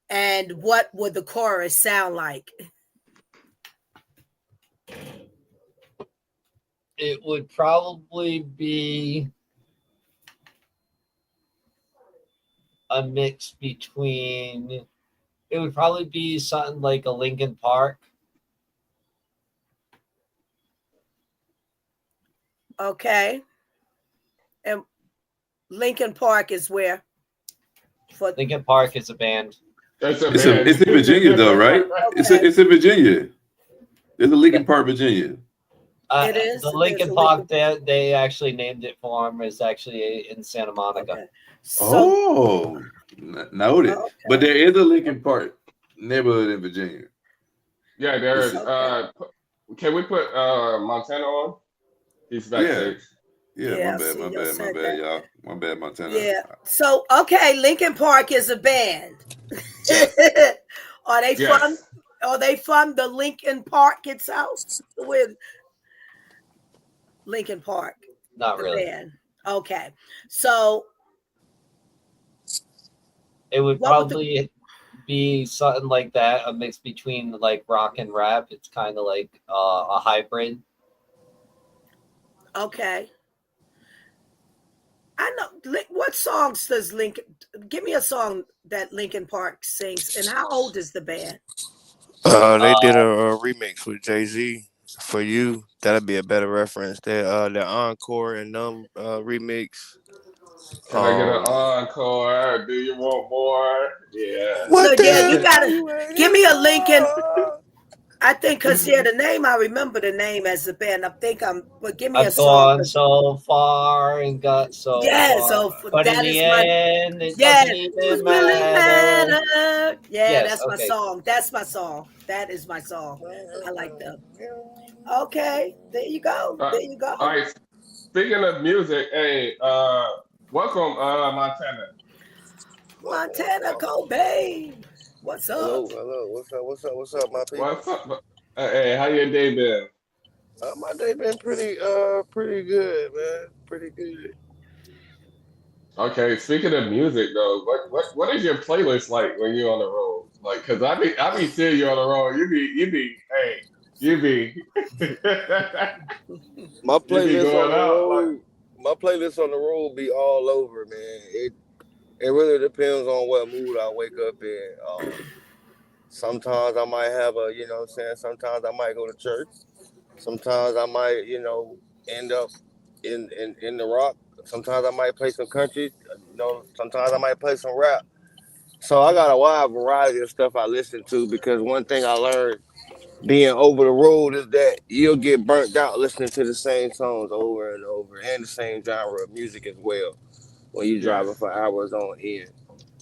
And what would the chorus sound like? It would probably be a mix between. It would probably be something like a Linkin Park. Okay. And Linkin Park is where? Linkin Park is a band. It's in Virginia, though, right? Okay. It's in Virginia. There's a Linkin Park, Virginia. It is. The Linkin Park they actually named it for him is actually in Santa Monica. Okay. So, noted. Okay. But there is a Linkin Park neighborhood in Virginia. Yeah, there is. Can we put Montana on? He's backstage. Yeah, my bad, y'all. My bad, Montana. Yeah. So, okay, Linkin Park is a band. Are they from the Linkin Park itself? With Linkin Park. Not really. Band. Okay. So it would probably be something like that, a mix between like rock and rap. It's kind of like a hybrid. Okay. I know. What songs does Linkin? Give me a song that Linkin Park sings. And how old is the band? They did a remix with Jay-Z. For You. That'd be a better reference. The Encore and remix. Can I get an encore? Do you want more? Yeah. You gotta give me a Linkin. I think because the name, I remember the name as the band. But give me a song. Gone so far and got so far. But in the end, it doesn't even matter. Yeah, that's my song. That's my song. That is my song. I like that. Okay, there you go. There you go. All right. Speaking of music, hey, welcome, Montana. Montana, Kobe. What's up? Hello. What's up, my people? What's up? Hey, how your day been? My day been pretty good, man. Pretty good. Okay, speaking of music though, what is your playlist like when you're on the road? Like, cause I be seeing you on the road. You be My you be playlist on going the out like. road, my playlist on the road be all over, man. It really depends on what mood I wake up in. Sometimes I might have a, you know what I'm saying, sometimes I might go to church. Sometimes I might, end up in the rock. Sometimes I might play some country. Sometimes I might play some rap. So I got a wide variety of stuff I listen to because one thing I learned being over the road is that you'll get burnt out listening to the same songs over and over and the same genre of music as well when you're driving Yes. for hours on end.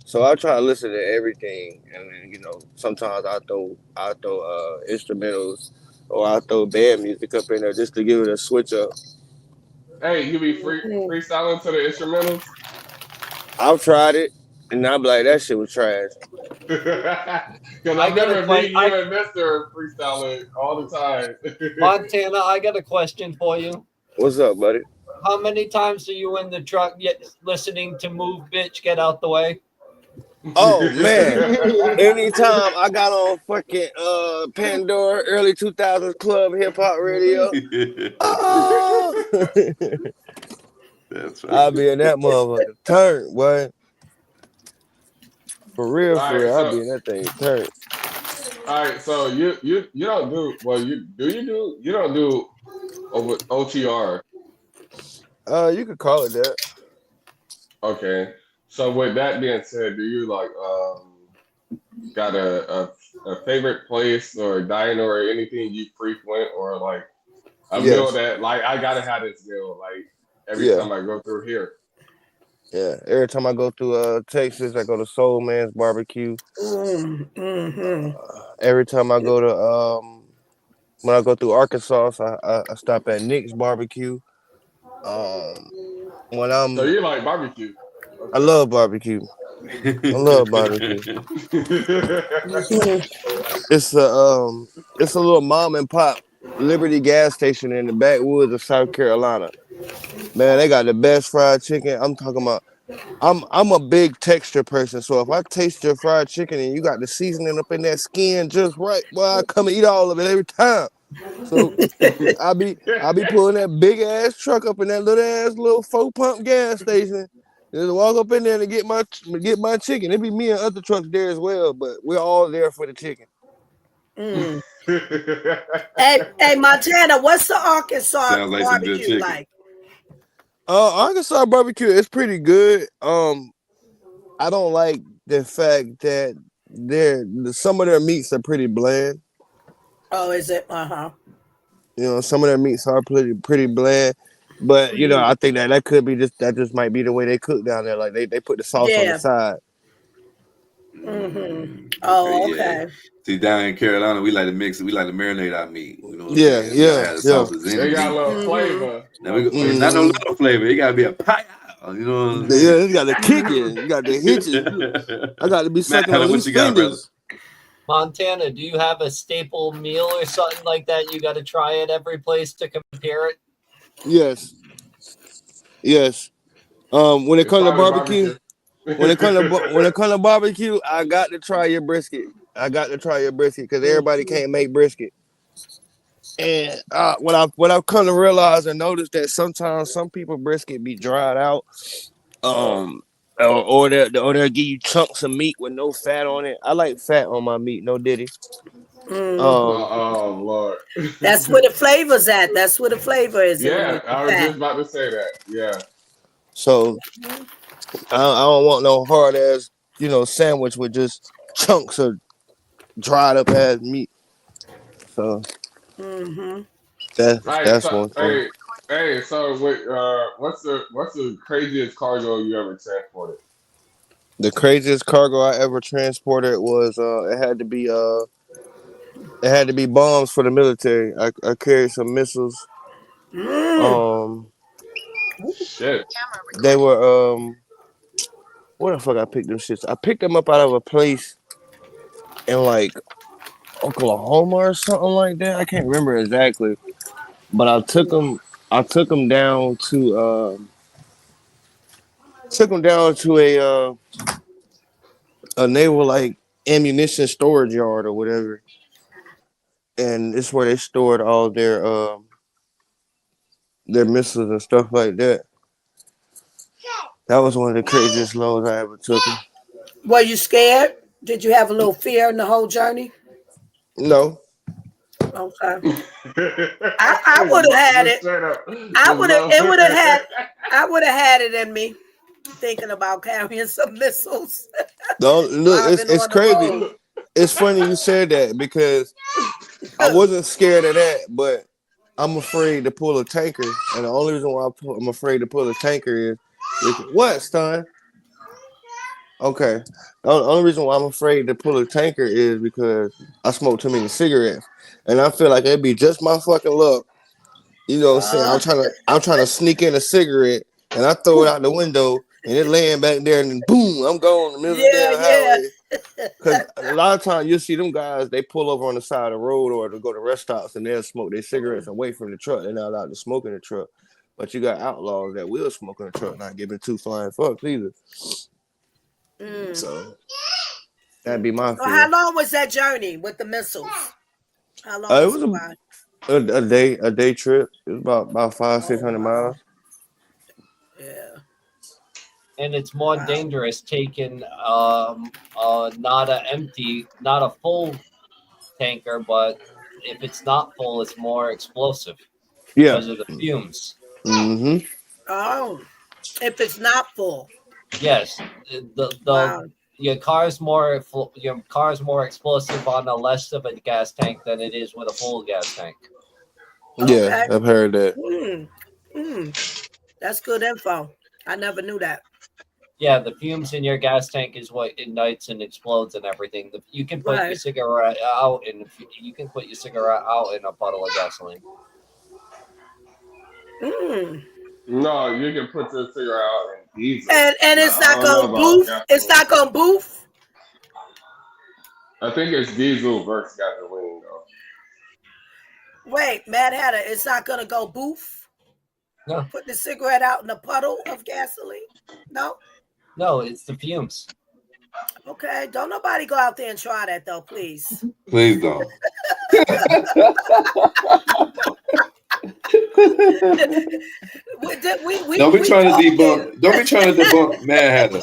So I try to listen to everything, and then, sometimes I throw instrumentals or I throw band music up in there just to give it a switch up. Hey, you be Mhm. freestyling to the instrumentals? I've tried it, and I'm like that shit was trash. Because I I got a remember question. meeting you and Mister freestyling all the time. Montana, I got a question for you. What's up, buddy? How many times are you in the truck yet listening to "Move, Bitch, Get Out the Way"? Oh man, anytime I got on fucking Pandora early 2000s club hip hop radio, oh, That's I'll funny. be in that motherfucker turn, boy. All For right, real, I'll so be in that thing turn. you don't do well. You don't do over OTR. You could call it that. Okay. So with that being said, do you like got a favorite place or diner or anything you frequent or like a meal Yes, that like I gotta have this meal like every yeah, time I go through here? yeah. Every time I go through Texas, I go to Soul Man's Barbecue. Mhm. Every time I go to when I go through Arkansas, I stop at Nick's Barbecue. Um, when So I'm you like barbecue? I Okay. love barbecue. I love barbecue. Mhm. It's a little mom and pop Liberty gas station in the backwoods of South Carolina. Man, they got the best fried chicken. I'm talking about. I'm a big texture person, so if I taste your fried chicken and you got the seasoning up in that skin just right, boy, I come and eat all of it every time. So I be pulling that big ass truck up in that little 4 pump gas station. Just walk up in there and get my chicken. It be me and other trucks there as well, but we're all there for the chicken. Mm. Hey, Montana, what's the Arkansas Sounds like some good barbecue chicken. like? Arkansas barbecue is pretty good. I don't like the fact that some of their meats are pretty bland. Oh, is it? Uh-huh. Some of their meats are pretty bland. But I think that could be that just might be the way they cook down there. Like they put the sauce on the Yeah. side. Okay, Oh, yeah. okay. See, down in Carolina, we like to mix it. We like to marinate our meat. You know what I'm Yeah, saying? We gotta yeah, have the yeah. sauces in They the got a meat. little Mm-hmm. flavor, Now we go, not no Mm-hmm. little flavor. It gotta be a pie. You know what Yeah, you got to kick Mm-hmm. it. You got to hit it. I'm saying? I got to be Matt, sucking on what these you got, brother? fingers. Montana, do you have a staple meal or something like that you got to try at every place to compare it? Yes, yes. When it it's comes to probably barbecue, barbecue. when it comes to barbecue, I got to try your brisket. I got to try your brisket because everybody Mm-hmm. can't make brisket. And what I've come to realize and notice that sometimes some people brisket be dried out, um, or they'll give you chunks of meat with no fat on it. I like fat on my meat, no diddy. Mm. Um, Oh Lord. That's where the flavor's at. That's where the flavor is in the Yeah, meat, the I was fat. just about to say that. Yeah. so I don't want no hard ass sandwich with just chunks of dried up ass meat. So Mm-hmm. Right. that's So one thing. hey. So what's the craziest cargo you ever transported? The craziest cargo I ever transported was it had to be bombs for the military. I carried some missiles. Mm. Um, Shit. they were where the fuck I picked them shits? I picked them up out of a place in like Oklahoma or something like that. I can't remember exactly, but I took them down to Took them down to a naval like ammunition storage yard or whatever, and it's where they stored all their missiles and stuff like that. That was one of the craziest loads I ever took. Were you scared? Did you have a little fear in the whole journey? No. Okay. I would have had it. I would have had it in me, thinking about carrying some missiles. Look, it's crazy. Road. It's funny you said that because I wasn't scared of that, but I'm afraid to pull a tanker, and the only reason why I'm afraid to pull a tanker is what, son? Okay. The only reason why I'm afraid to pull a tanker is because I smoke too many cigarettes, and I feel like it'd be just my fucking luck. You know what I'm saying? I'm trying to sneak in a cigarette, and I throw it out the window, and it laying back there, and then boom, I'm going in the middle of the damn highway. Because a lot of times you see them guys, they pull over on the side of the road or to go to rest stops, and they'll smoke their cigarettes away from the truck. They're not allowed to smoke in the truck. But you got outlaws that will smoke in the truck, not giving two flying fucks either. So that'd be my fear. So how long was that journey with the missiles? How long it was a day trip. It was about 500-600 miles. Yeah. And it's more dangerous taking not a full tanker, but if it's not full, it's more explosive. Yeah. Because of the fumes. Mm-hmm. Oh, if it's not full. Yes. Your car's more explosive on a less of a gas tank than it is with a full gas tank. Okay. Yeah, I've heard that. That's good info. I never knew that. Yeah, the fumes in your gas tank is what ignites and explodes and everything. You can put your cigarette out, and you can put your cigarette out in a bottle of gasoline. No, you can put your cigarette out in diesel. And it's not gonna boof. It's not gonna boof. I think it's diesel versus gasoline though. Wait, Mad Hatter, it's not gonna go boof. No. Put the cigarette out in a puddle of gasoline. No. No, it's the fumes. Okay, don't nobody go out there and try that though, please. Please don't. Don't be trying to debunk Mad Hatter.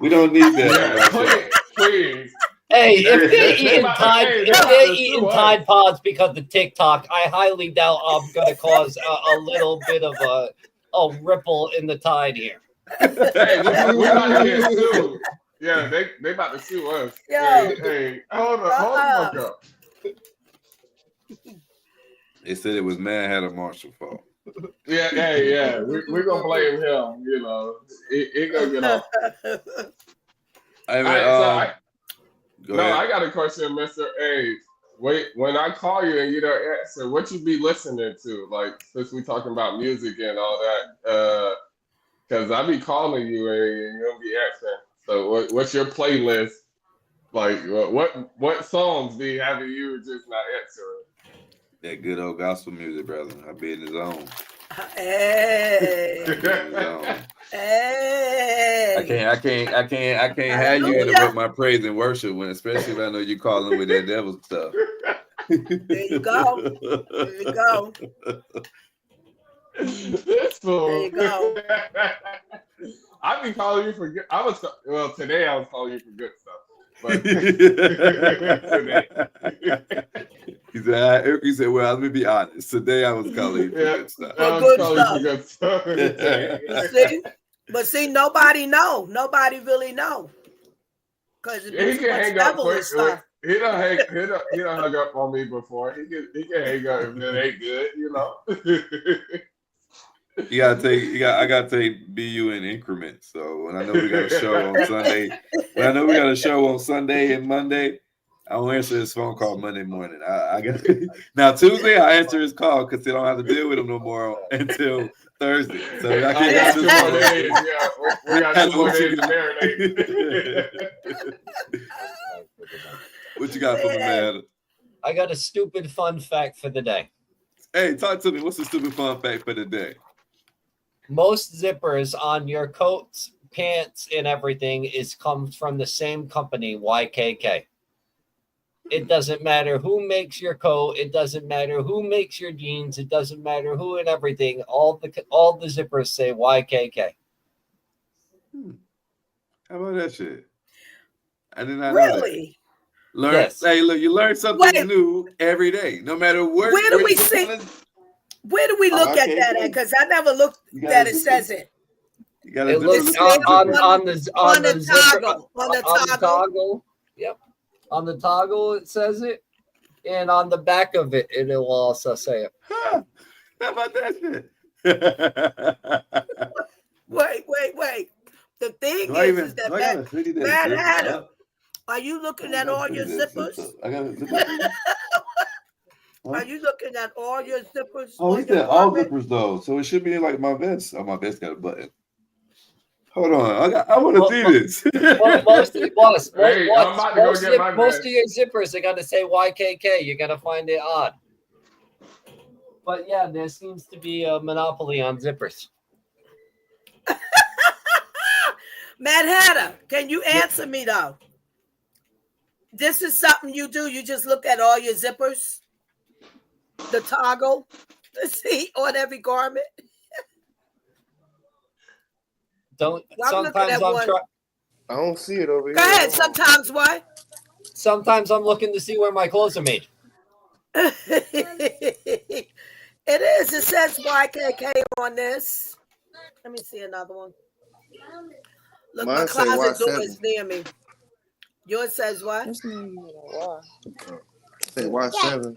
We don't need that. Please. Hey, if they're eating Tide Pods because of TikTok, I highly doubt I'm gonna cause a little bit of a ripple in the tide here. Hey, we're about to get sued. Yeah, they about to sue us. Yo. Hey, hold the fuck up. They said it was Mad Hatter Marshall's fault. Yeah. We're gonna blame him. You know, it gonna get off. I got a question, Mister. Hey, wait, when I call you and you don't answer, what you be listening to? Like, since we talking about music and all that, because I be calling you and you don't be answering. So, what's your playlist? Like, what songs do you have in you just not answering? That good old gospel music, brother. I be in the zone. Hey. Hey. I can't have you interrupt my praise and worship when, especially if I know you calling with that devil stuff. There you go. There you go. This fool. There you go. I be calling you for good. Today I was calling you for good stuff. But today. He said, well, let me be honest. Today I was calling you for good stuff. I was calling you for good stuff. See, nobody know. Nobody really know. Because he can hang up quick. He done hung up on me before. He can hang up if it ain't good, you know. I gotta take BU in increments. So when I know we got a show on Sunday, and Monday, I won't answer his phone call Monday morning. I got now Tuesday I answer his call because they don't have to deal with him no more until Thursday. So I can't we got 2 more days to marinate. What you got for me, man? I got a stupid fun fact for the day. Hey, talk to me. What's the stupid fun fact for the day? Most zippers on your coats pants and everything comes from the same company, YKK. It doesn't matter who makes your coat. It doesn't matter who makes your jeans. It doesn't matter who and everything. All the zippers say YKK. How about that shit? I did not know that. Really? Yes. Hey, look, you learn something new every day, no matter where do we see? Where do we look at that at? Because I never looked that it says it. You got to look on the toggle. On the toggle. Yep. On the toggle, it says it, and on the back of it, it will also say it. Huh. How about that shit? Wait. The thing is that Matt Hatter, are you looking at all your zippers? I got it. Are you looking at all your zippers? Oh, he said all zippers though, so it should be like my vest. Oh, my vest got a button. Hold on, I want to see this. Most of your zippers are gonna say YKK. You're gonna find it odd. But yeah, there seems to be a monopoly on zippers. Mad Hatter, can you answer me though? This is something you do. You just look at all your zippers, the toggle, to see on every garment. I don't see it over here. Go ahead. Sometimes what? Sometimes I'm looking to see where my clothes are made. It is. It says YKK on this. Let me see another one. Look, my closet door is near me. Yours says what? It says Y7.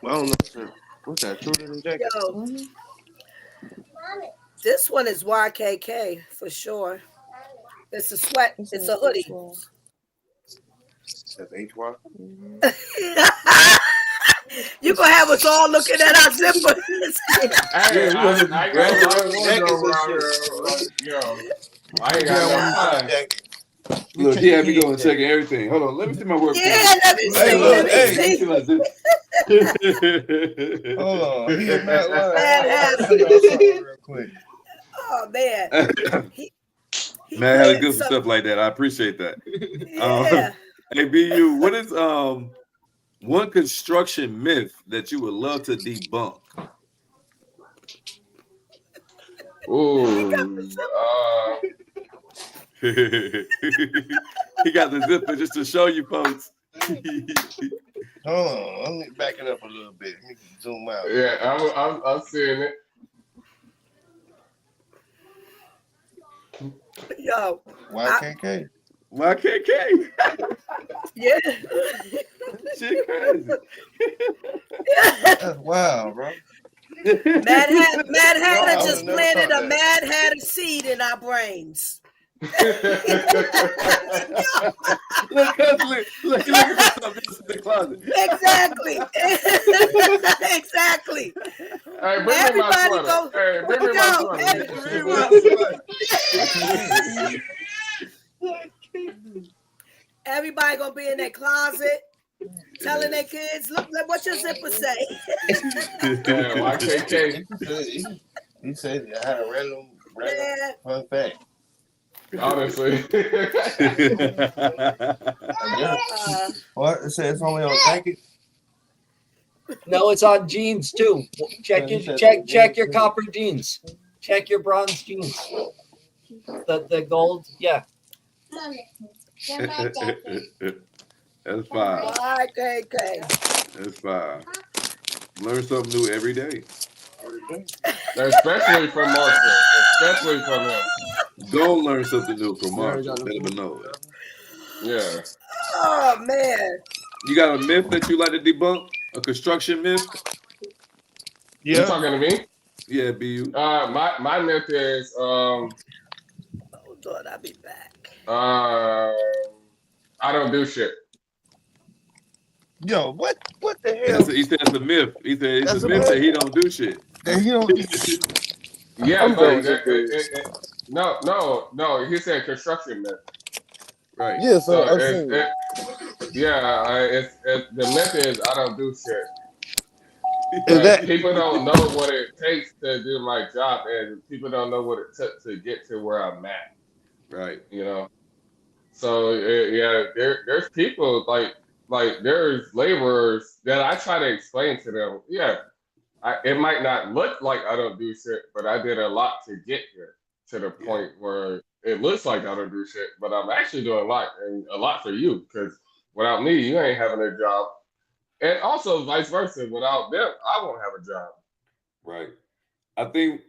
I don't know. What's that? Yo, this one is YKK for sure. It's a sweat. It's a hoodie. It says HY. You gonna have us all looking at our zippers. Hey, I got I ain't got no time. Look, he had me going checking everything. Hold on, let me see my work. Yeah, let me see. Let me see. Hold on. Real quick. Oh man, man, had to do some stuff like that. I appreciate that. Yeah. Hey, BU, what is one construction myth that you would love to debunk? Ooh, he got the zipper just to show you folks. Hold on, let me back it up a little bit. Let me zoom out. Yeah, I'm seeing it. Yo, YKK. YKK. Yeah. Shit crazy. That's wild, bro. Mad Hatter just planted a Mad Hatter seed in our brains. Look at the closet. Exactly. Exactly. Hey, bring me my sweater. Hey, bring me my sweater. Everybody gonna be in their closet telling their kids, look what your zipper say. Yeah, YKK. He said I had a random fun fact. Honestly. What? It says it's only on jacket? No, it's on jeans too. Check your copper jeans. Check your bronze jeans. The gold, yeah. That's fine. YKK. That's fine. Learn something new every day. Especially from Marshall. Especially from him. Don't learn something new from Marshall. Let him know it. Yeah. Oh man. You got a myth that you like to debunk? A construction myth? Yeah. You talking to me? Yeah, BU. My myth is Hold on, I'll be back. I don't do shit. Yo, what the hell? He said it's a myth. He said it's a myth that he don't do shit. That he don't. Yeah, no. He said construction myth. Right. Yeah, so the myth is I don't do shit. Is that People don't know what it takes to do my job, and people don't know what it took to get to where I'm at. Right. You know, so yeah, there's people like there's laborers that I try to explain to them. Yeah, it might not look like I don't do shit, but I did a lot to get here to the point where it looks like I don't do shit, but I'm actually doing a lot, and a lot for you, because without me, you ain't having a job. And also vice versa, without them, I won't have a job. Right. I think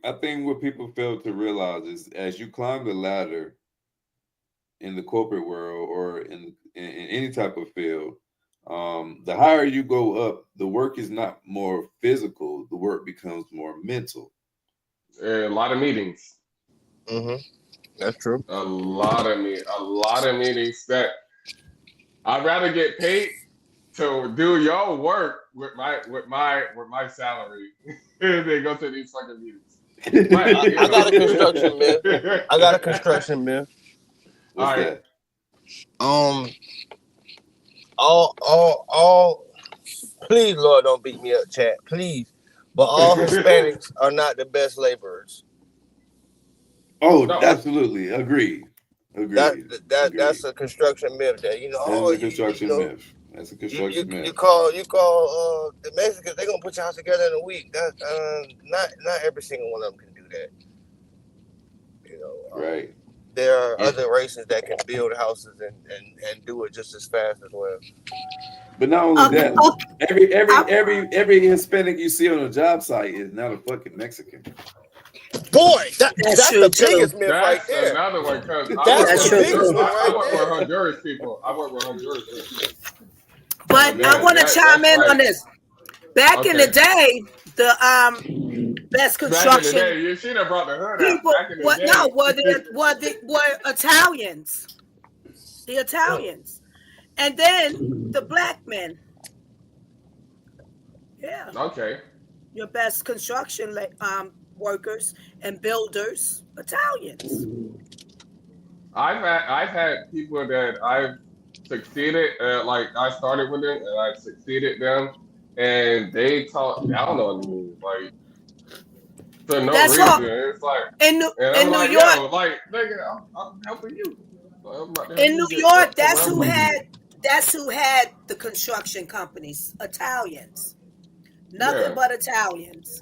what people fail to realize is as you climb the ladder in the corporate world or in any type of field, the higher you go up, the work is not more physical. The work becomes more mental. A lot of meetings. That's true. A lot of meetings that I'd rather get paid to do your work with my salary than go to these fucking meetings. But, I got a construction myth. I got a construction myth. What's All right. that? All please, Lord, don't beat me up, chat, please. But all Hispanics are not the best laborers. Oh, No. Absolutely. Agreed. That's a construction myth there. That's a construction myth. That's a construction myth. You call the Mexicans, they're gonna put your house together in a week. That not every single one of them can do that. Right. There are other races that can build houses and do it just as fast as well. But not only that, every Hispanic you see on a job site is not a fucking Mexican. Boy, that's true, the biggest myth right That's there. another one, because That's the biggest one I right work there. with Honduras people. But I want to chime in on this. Back in the day, the best construction Back in the day, you should have brought the hood people out. Back in the day. were Italians. The Italians. And then the black men. Yeah. Okay. Your best construction workers and builders, Italians. I've had people that I've succeeded, like I started with them and I succeeded them, and they talk down on me, like for no That's reason. all. It's like In New like, York, yo, like nigga, I'm helping you. in New York, that's who had the construction companies, Italians. Nothing but Italians.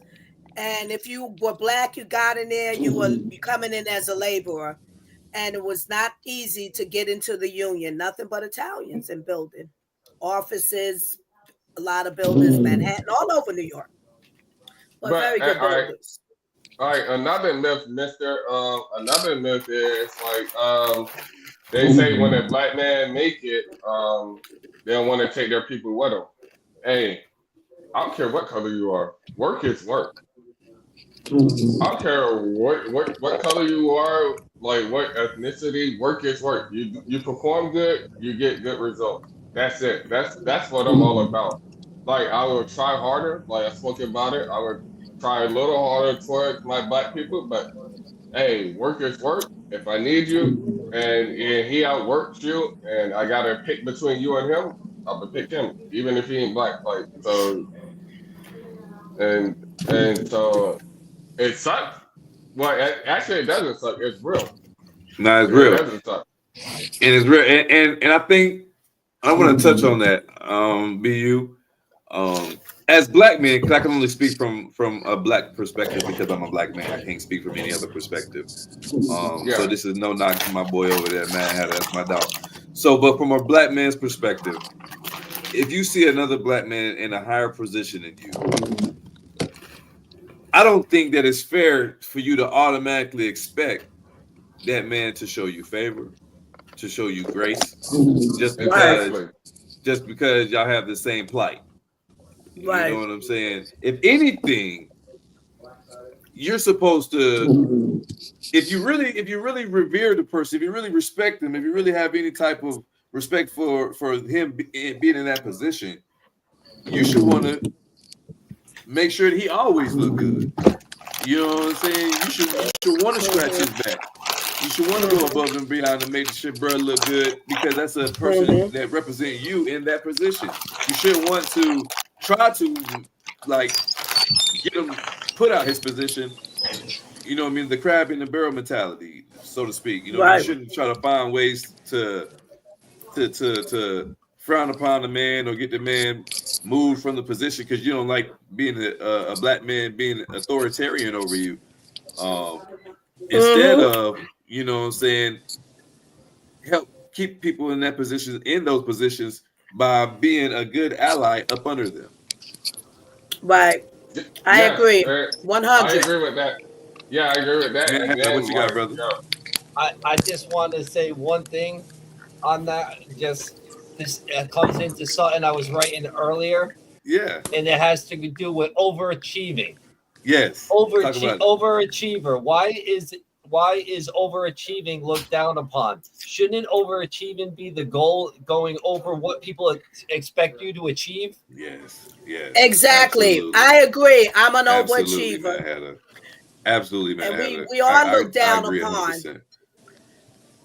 And if you were black, you got in there, you were coming in as a laborer. And it was not easy to get into the union. Nothing but Italians in building. Offices, a lot of buildings, Manhattan, all over New York. But very good builders. All right, another myth, mister. Another myth is like they say when a black man make it, they don't want to take their people with them. Hey, I don't care what color you are. Work is work. I don't care what color you are, like what ethnicity. Work is work. You perform good, you get good results. That's it. That's what I'm all about. Like I will try harder. Like I spoke about it. I would try a little harder towards my black people, but hey, work is work. If I need you and he outworks you, and I gotta pick between you and him, I'm gonna pick him, even if he ain't black. Like so, and so it sucks. Well, actually, it doesn't suck. It's real. No, it's real. It doesn't suck. And it's real. And I think I want to touch on that. BU. As black men, because I can only speak from a black perspective because I'm a black man. I can't speak from any other perspective. So this is no knock to my boy over there, man. That's my dog. So, but from a black man's perspective, if you see another black man in a higher position than you, I don't think that it's fair for you to automatically expect that man to show you favor, to show you grace, just because y'all have the same plight. Right. You know what I'm saying? If anything, you're supposed to, if you really revere the person, if you really respect him, if you really have any type of respect for him being in that position, you should want to make sure that he always look good. You know what I'm saying? You should want to scratch his back. You should want to go above and beyond to make sure bro look good, because that's a person that represents you in that position. You should want to try to like get him put out his position. You know what I mean? The crab in the barrel mentality, so to speak. You know, Right. you shouldn't try to find ways to frown upon the man or get the man moved from the position because you don't like being a black man being authoritarian over you. Instead of, you know what I'm saying, help keep people in those positions by being a good ally up under them. Right. I agree. 100. I agree with that. Yeah, I agree with that. Man, And then, what you got, brother? I just want to say one thing on that. Just this comes into something I was writing earlier. Yeah. And it has to do with overachieving. Yes. Overachiever. Why is overachieving looked down upon? Shouldn't overachieving be the goal, going over what people expect you to achieve? Yes. Yes. Exactly. Absolutely. I agree. I'm an Absolutely, overachiever. Absolutely, man. And we all look down I agree upon. 100%.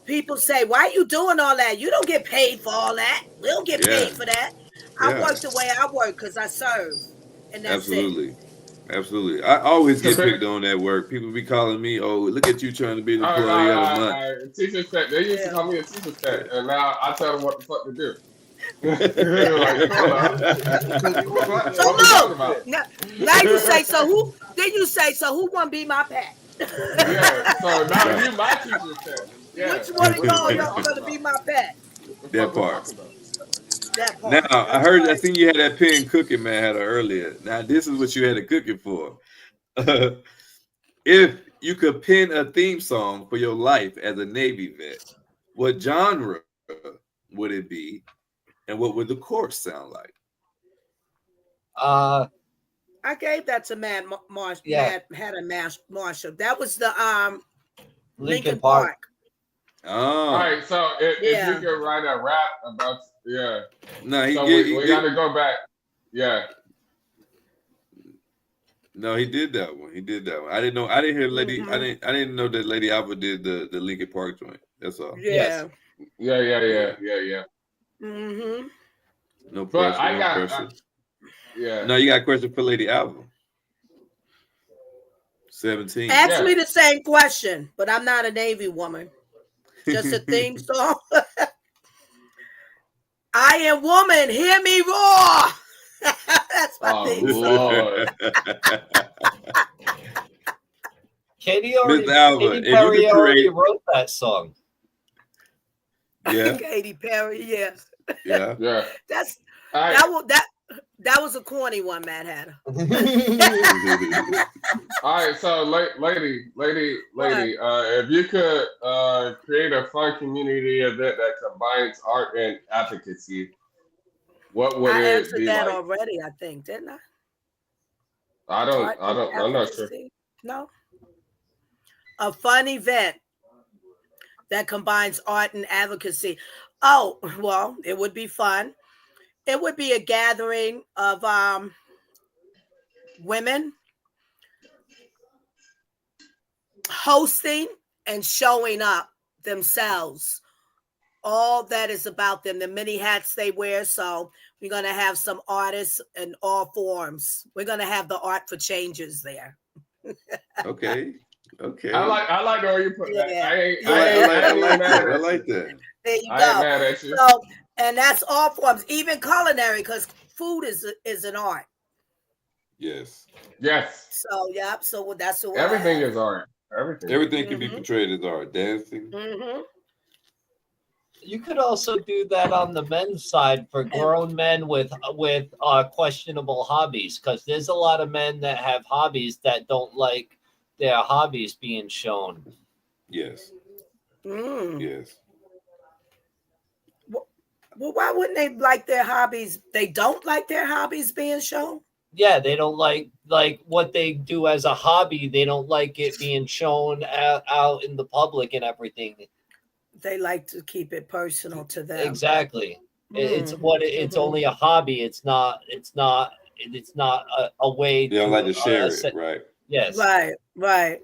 People say, why are you doing all that? You don't get paid for all that. We don't get paid for that. I work the way I work because I serve. And that's it. Absolutely. I always get picked on at work. People be calling me, oh, look at you trying to be an employee of the month. Teacher said, they used to call me a teacher set, and now I tell them what the fuck to do. So look, now you say, so who want to be my pet? Yeah, so now you my teacher set. Yeah. Which one of y'all going to be my pet? That part. Now, I think you had that pen cooking, man, had earlier. Now, this is what you had to cook it for. If you could pen a theme song for your life as a Navy vet, what genre would it be, and what would the chorus sound like? I gave that to Matt Marshall. Yeah. Had a Marshall. That was the Lincoln Park. Park. Oh. All right, so if you could write a rap about, No, we got to go back. Yeah. No, he did that one. I didn't know. I didn't hear Lady. I didn't know that Lady Alva did the Lincoln Park joint. That's all. Yeah. Yeah. Mm-hmm. No pressure. Yeah. No, you got a question for Lady Alva. 17. Ask me the same question, but I'm not a Navy woman. Just a theme song. I am woman, hear me roar. That's my theme song. Lord. Katy Perry already wrote that song. Yeah. Katy Perry, yes. Yeah. That was a corny one, Mad Hatter. All right, so lady, if you could create a fun community event that combines art and advocacy, what would it be like? I answered that already, I think, didn't I? I'm not sure. No. A fun event that combines art and advocacy. Oh, well, it would be fun. It would be a gathering of women hosting and showing up themselves. All that is about them, the many hats they wear. So we're going to have some artists in all forms. We're going to have the art for changes there. Okay. I like the way you put that. I like that. There you go. I ain't mad at you. So, and that's all forms, even culinary, because food is an art. Yes. So so that's what everything is art. Everything can be portrayed as art. Dancing. Mm-hmm. You could also do that on the men's side for grown men with questionable hobbies, because there's a lot of men that have hobbies that don't like their hobbies being shown. Yes. Yes. Well, why wouldn't they like their hobbies? They don't like their hobbies being shown? Yeah, they don't like what they do as a hobby. They don't like it being shown out in the public and everything. They like to keep it personal to them. Exactly. It's only a hobby. It's not a way. They don't like to share it, right? Yes. Right.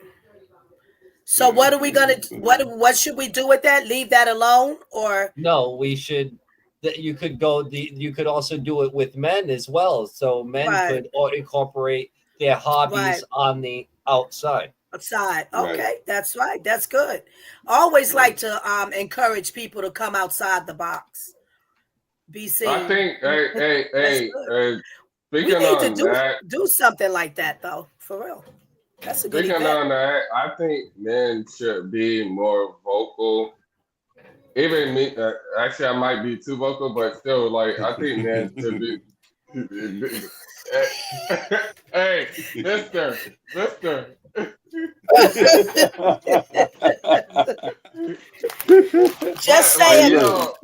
So what are we gonna? What should we do with that? Leave that alone, or no? We should that you could you could also do it with men as well. So men Right. could incorporate their hobbies Right. on the outside. Outside. Right. Okay, that's right. That's good. Always like to encourage people to come outside the box. Be seen. I think, That's good. We speaking need on to that, do something like that though, for real. That's a good speaking event. on that, I think men should be more vocal. Even me, actually, I might be too vocal, but still, like, I think men should be. Hey, Mister. Just Like, saying, you know,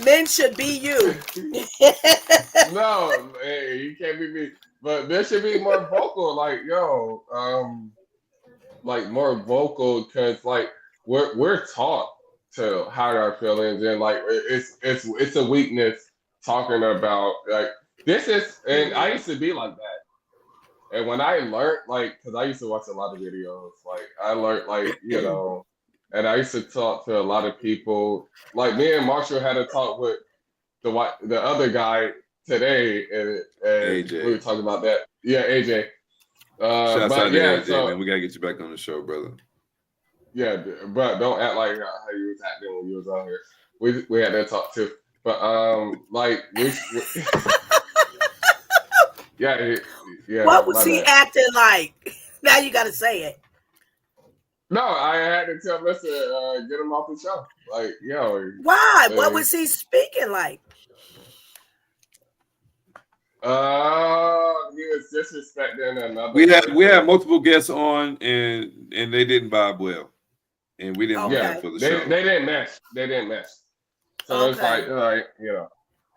men should be you. no, hey, you can't be me. But there should be more vocal, like, yo, like more vocal, because like we're taught to hide our feelings, and like it's a weakness talking about like this is, and I used to be like that. And when I learned, like, because I used to watch a lot of videos, like I learned, like, you know, and I used to talk to a lot of people. Like me and Marshall had a talk with the other guy today, and AJ. we were talking about that. Yeah, AJ. Shouts But out to yeah, AJ, so man. We gotta get you back on the show, brother. yeah, but don't act like how you was acting when you was on here. We had that talk too. But like we yeah. What was my he bad. acting like? Now you got to say it. No, I had to tell Mister get him off the show. Like, yo, Why? What was he speaking like? he was disrespecting another. We had multiple guests on, and they didn't vibe well, and we didn't want Okay. that for the they show. didn't mesh. They didn't mesh. So it's Okay. like you know,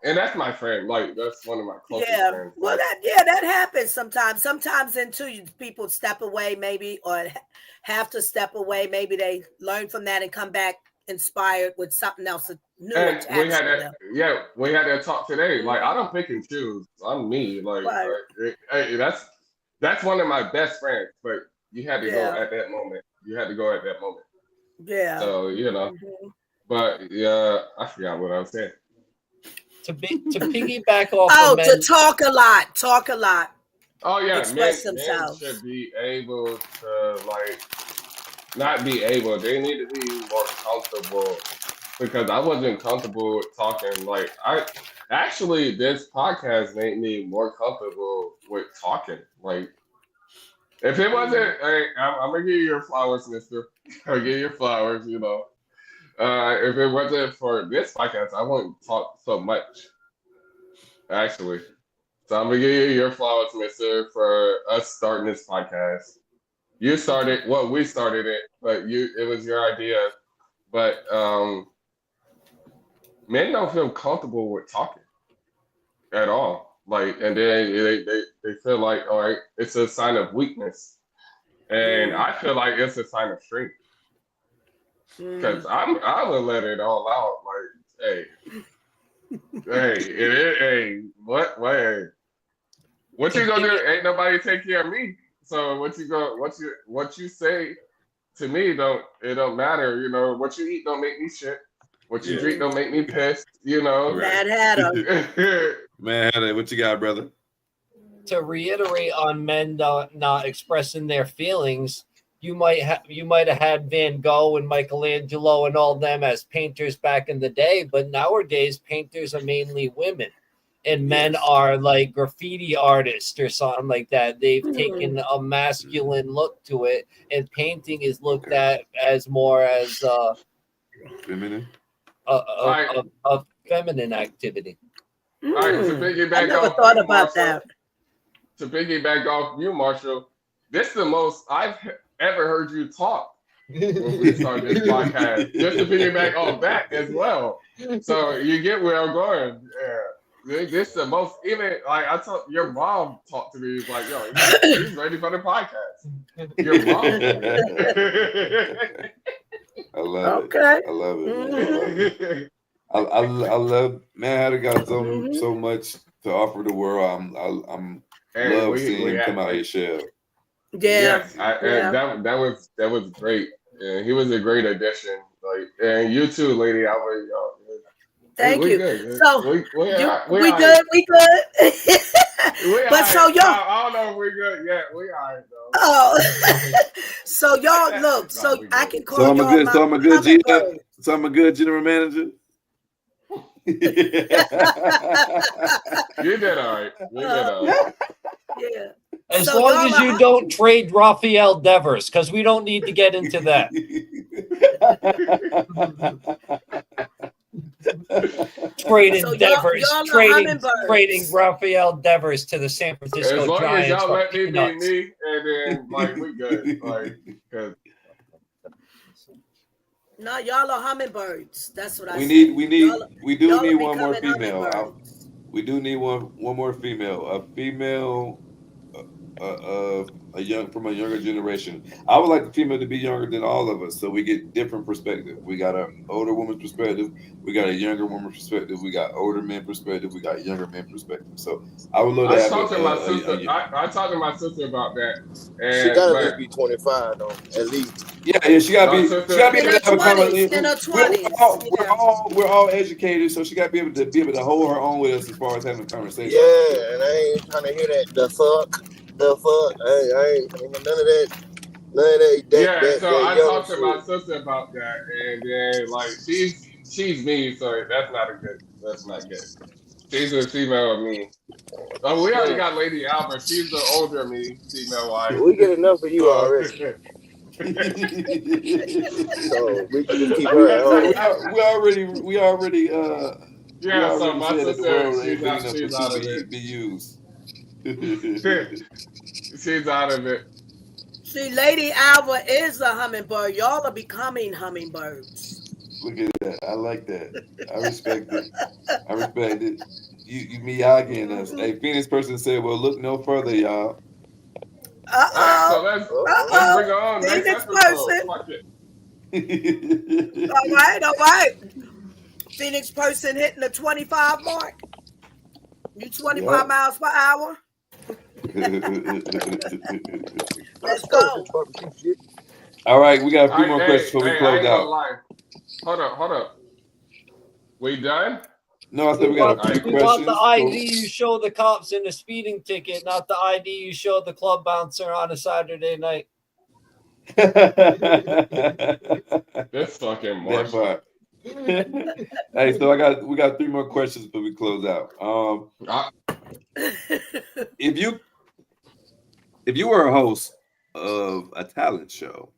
and that's my friend. Like that's one of my closest Yeah. friends. Well, Like, that happens sometimes. Sometimes then too, people step away maybe, or have to step away. Maybe they learn from that and come back inspired with something else new and attached we had to that. them. Yeah, we had that talk today. Like I don't pick and choose. I'm me. Like, Right. hey, that's one of my best friends. But you had to go Yeah. at that moment. You had to go at that moment. Yeah. So you know. Mhm. But yeah, I forgot what I was saying. To piggyback off Oh, of men, to talk a lot. Oh yeah, Express men themselves. should be able to like not be able. They need to be more comfortable because I wasn't comfortable with talking. Like I actually, this podcast made me more comfortable with talking. Like if it wasn't, hey, I'm gonna give you your flowers, Mister. I'll give you your flowers. You know, if it wasn't for this podcast, I wouldn't talk so much. Actually. So I'm gonna give you your flowers, Mister, for us starting this podcast. You started, well, we started it, but it was your idea. But men don't feel comfortable with talking at all. Like, and then they feel like, all right, it's a sign of weakness, and I feel like it's a sign of strength because I would let it all out. Like, hey, what, hey. What you gonna do? Ain't nobody take care of me. So what you say to me don't matter. You know, what you eat don't make me shit. What you drink don't make me pissed. You know. Mad Hatter. Man, what you got, brother? to reiterate on men not expressing their feelings, you might have had Van Gogh and Michelangelo and all them as painters back in the day, but nowadays painters are mainly women. And men are like graffiti artists or something like that. They've taken a masculine look to it, and painting is looked at as more as feminine, a feminine activity. All right, to I piggyback never off thought you, about Marshall. that. To piggyback off you, Marshall, this is the most I've ever heard you talk when we started this podcast. Just to piggyback off that as well. So you get where I'm going. Yeah. This is the most, even like I told your mom talked to me, he's like, yo, he's ready for the podcast. Your mom. I love it. Okay. I love it. I love man. I got so much to offer the world. I'm love seeing him come out his shell. Yeah. Yes, that was great. Yeah, he was a great addition. Like, and you too, lady. Thank we you. good. So we we all good. right. We good. We But so all right. y'all. I don't know if we're good yet. We all right though. Oh, so y'all look. No, So we I good. can call So I'm a y'all good, my so I'm a good GM. hummingbird. So I'm a good general manager. You did all right. You did all right. Yeah. As So long y'all as you don't trade Rafael Devers, because we don't need to get into that. Trading So Devers, y'all are trading hummingbirds. Rafael Devers to the San Francisco As long as Giants y'all for let me be peanuts. me, and then like we good. Like, cause No, y'all are hummingbirds. That's what I we said. do Y'all need are one more becoming female. hummingbirds. We do need one more female. A female, a young from a younger generation. I would like the female to be younger than all of us, so we get different perspective. We got an older woman's perspective. We got a younger woman's perspective. We got older men perspective. We got younger men perspective. So I would love to I have talked to my sister. I talked to my sister about that, She and gotta at but least be 25 though, at least. yeah, she gotta my be sister. able In to her have a 20s. conversation. In her 20s. Yeah. We're all educated, so she got to be able to hold her own with us as far as having a conversation. Yeah, and I ain't trying to hear that. The fuck. I ain't trying to hear none of that. Yeah, so I Young talked to shit. my sister about that, and then like she's me, so that's not good. She's a female of me. Oh, we already got Lady Albert. She's the older me, female wife. We get enough of you So already, so we can just keep we her at home. already yeah, so my said that the sister, world ain't big enough she's for out two of it. be used. She's out of it. See, Lady Alva is a hummingbird. Y'all are becoming hummingbirds. Look at that. I like that. I respect it. You Miyagi us. Hey, Phoenix person said, well, look no further, y'all. All right, so let's bring her on next Phoenix episode. person. Fuck it. All right. Phoenix person hitting the 25 mark. You 25 miles per hour. Let's go. All right, we got a few more Hey, questions before we I close ain't gonna out. lie. Hold up. We done? No, I said we got a few We want questions. the ID you show the cops in a speeding ticket, not the ID you show the club bouncer on a Saturday night. This fucking That Marshall. part. Hey, so we got 3 more questions before we close out. If you were a host of a talent show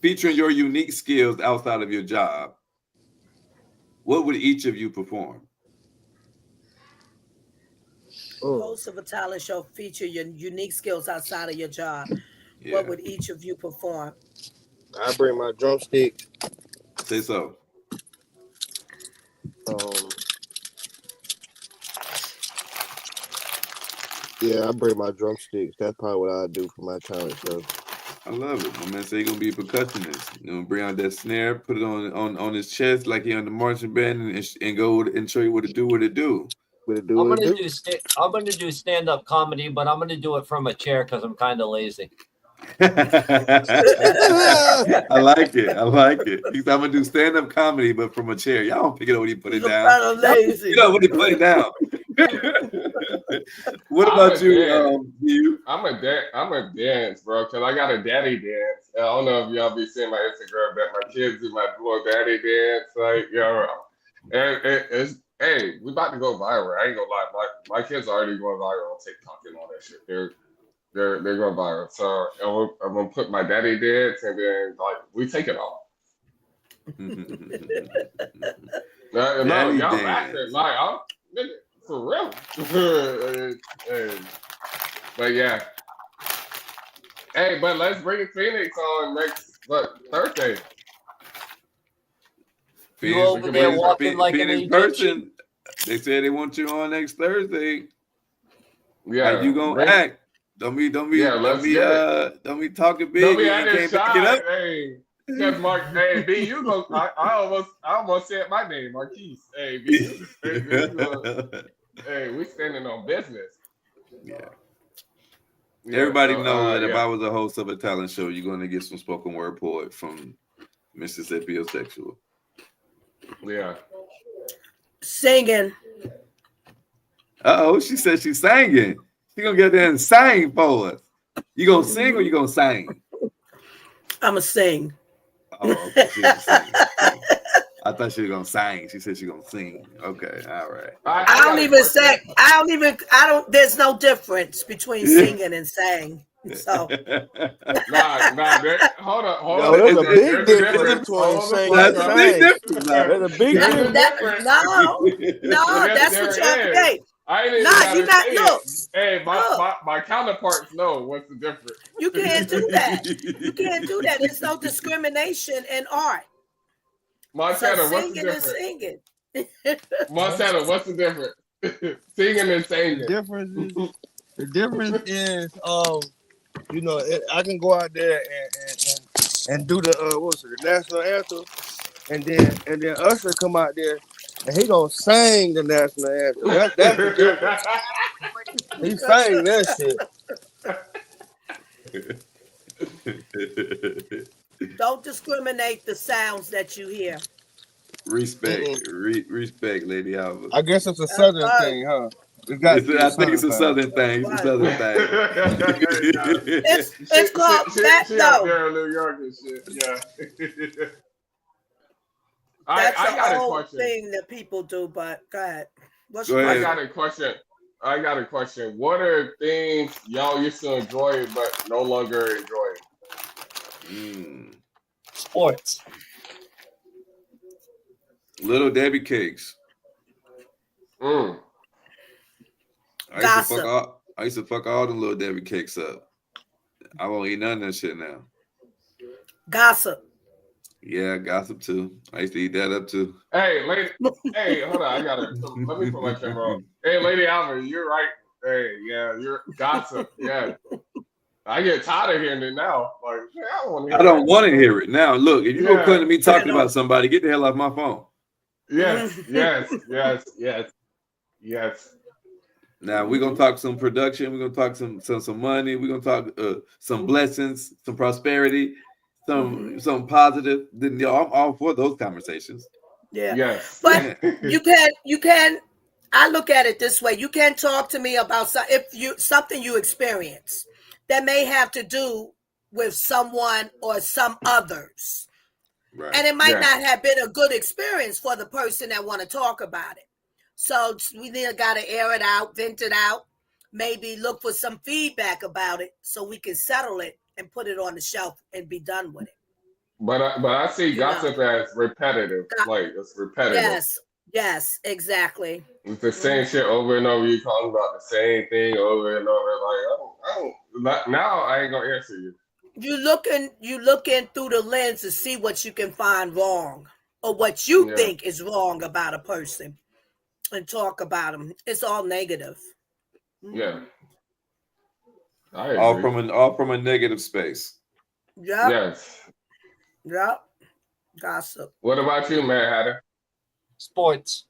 featuring your unique skills outside of your job, what would each of you perform? Host of a talent show feature your unique skills outside of your job. Yeah. What would each of you perform? I bring my drumstick. Say so. Yeah, I bring my drumsticks. That's probably what I do for my talent show. I love it. My man say he's gonna be a percussionist. You know, bring out that snare, put it on his chest like he on the marching band, and go and show you what to do. I'm gonna do stand-up comedy, but I'm gonna do it from a chair because I'm kind of lazy. I like it. He's I'm gonna do stand-up comedy, but from a chair. Y'all don't pick it up when you put it down. Lazy. You know when you put it down. What about you? I'm a dance, bro, because I got a daddy dance. I don't know if y'all be seeing my Instagram, but my kids do my little daddy dance. Like, it's hey, we about to go viral. I ain't gonna lie, my kids are already going viral on TikTok and all that shit. They're going viral. So I'm gonna put my daddy dance, and then like we take it off. No, y'all laughing like I'm for real. But yeah. Hey, but let's bring Phoenix on next Thursday. You over there walking like an Egyptian. They said they want you on next Thursday. Yeah. How you gonna act? Don't be talking big. Don't be acting shy. Hey, because Mark, hey, B, you go. I almost said my name, Marquise. Hey, B, hey, we standing on business. Yeah. Everybody knows that if I was a host of a talent show, you're going to get some spoken word poet from Mississippi Sexual. Yeah. Singing. She said she's singing. She gonna get there and sing for us. You gonna sing or you gonna sing? I'ma sing. Oh, okay. She gonna sing. I thought she was gonna sing. She said she gonna sing. Okay, all right. I don't even say. I don't. There's no difference between singing and saying. So Nah, hold on. Yo, there's a big difference between sing and That's a big sing. difference. There's a big difference. No, that's what y'all think. I ain't You not look. Hey, my counterparts know what's the difference. You can't do that. You can't do that. There's no discrimination in art. Montana, So what's the singing and difference? singing. Montana, what's the difference? Singing and singing. The difference is, you know, I can go out there and do the the national anthem, and then Usher come out there and he gonna sing the national anthem. That's the difference. He sang that shit. Don't discriminate the sounds that you hear. Respect, respect, Lady Alva. I guess it's a southern thing, huh? I think it's a southern thing. It's a southern thing. It's called that though. There in New York and shit. Yeah. That's I got the a whole question. thing that people do. But go ahead. Go ahead. I got a question. What are things y'all used to enjoy but no longer enjoy? Sports. Little Debbie cakes. I used to fuck all the Little Debbie cakes up. I won't eat none of that shit now. Gossip. Yeah, gossip too. I used to eat that up too. Hey, lady. Hey, hold on. Let me put my camera on. Hey, Lady Alva, you're right. Hey, yeah, you're gossip. Yeah. I get tired of hearing it now. Like, I don't want to hear it now. Look, if you're gonna come to me talking about somebody, get the hell off my phone. Yes. Now we're gonna talk some production. We're gonna talk some money. We're gonna talk some blessings, some prosperity, some positive. Then I'm all for those conversations. Yeah. Yes. But you can. I look at it this way: you can talk to me about something you experience that may have to do with someone or some others, right. And it might not have been a good experience for the person that want to talk about it. So we either got to air it out, vent it out, maybe look for some feedback about it so we can settle it and put it on the shelf and be done with it. But I see gossip as repetitive. Like it's repetitive. Yes, exactly. It's the same shit over and over. You talking about the same thing over and over. Like now I ain't gonna answer you. You looking through the lens to see what you can find wrong or what you think is wrong about a person. And talk about them. It's all negative. Yeah. All from a negative space. Yeah. Yes. Yep. Gossip. What about you, Mad Hatter? Sports.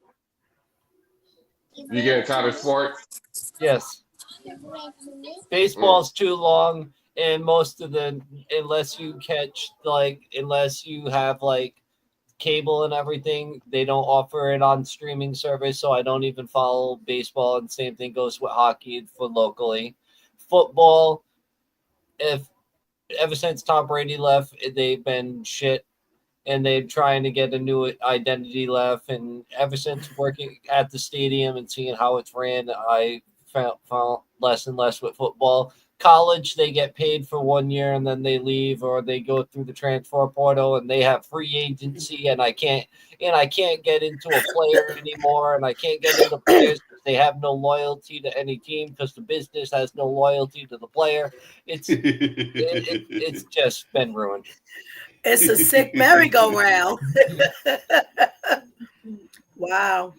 You getting tired of sports? Yes. Baseball's too long, and unless you have cable and everything, they don't offer it on streaming service, so I don't even follow baseball, and same thing goes with hockey for locally. Football, ever since Tom Brady left, they've been shit, and they're trying to get a new identity left, and ever since working at the stadium and seeing how it's ran, I found less and less with football. College, they get paid for 1 year and then they leave, or they go through the transfer portal and they have free agency, and I can't get into a player anymore, and I can't get into players because they have no loyalty to any team because the business has no loyalty to the player. It's just been ruined. It's a sick merry-go-round. Wow.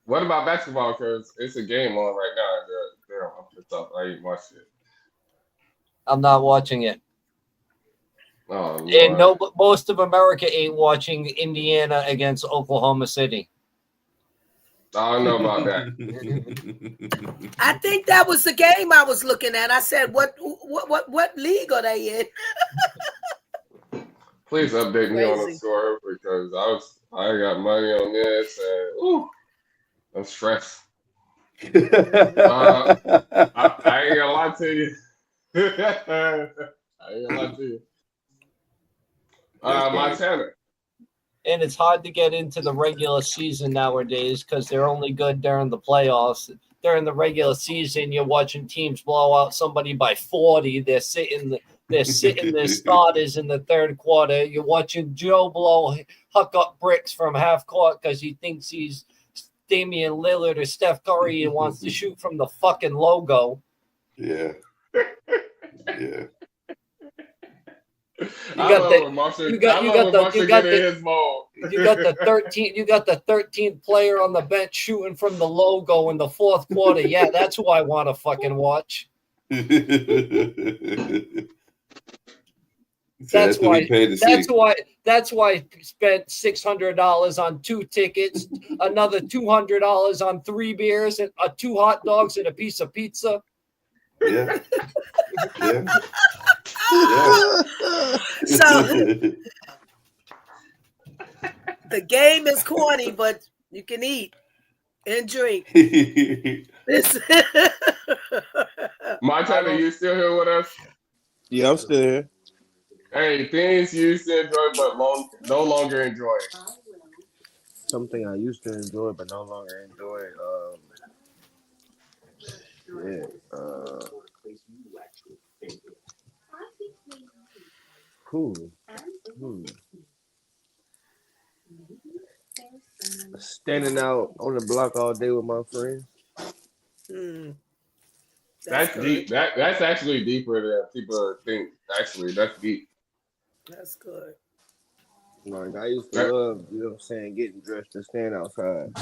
What about basketball? Because it's a game on right now. I ain't watched it. I'm not watching it. Oh, Lord. And most of America ain't watching Indiana against Oklahoma City. I don't know about that. I think that was the game I was looking at. I said, "What league are they in?" Please update me on the score because I got money on this. And, I'm stressed. I ain't I gonna lie to you. I ain't gonna lie to you. That's funny. Montana. And it's hard to get into the regular season nowadays because they're only good during the playoffs. During the regular season, you're watching teams blow out somebody by 40. They're sitting their starters in the third quarter. You're watching Joe Blow huck up bricks from half court because he thinks he's Damian Lillard or Steph Curry and wants to shoot from the fucking logo. Yeah. Yeah. You got the 13th player on the bench shooting from the logo in the fourth quarter. Yeah, that's who I want to fucking watch. That's why I spent $600 on 2 tickets, another $200 on 3 beers and 2 hot dogs and a piece of pizza. Yeah. Yeah. So the game is corny, but you can eat and drink. Montana, you still here with us? Yeah, I'm still here. Hey, things you used to enjoy but no longer enjoy. Something I used to enjoy but no longer enjoy. Cool. Standing out on the block all day with my friends. That's deep. That's actually deeper than people think. Actually, that's deep. That's good. Like I used to love, you know what I'm saying, getting dressed and stand outside.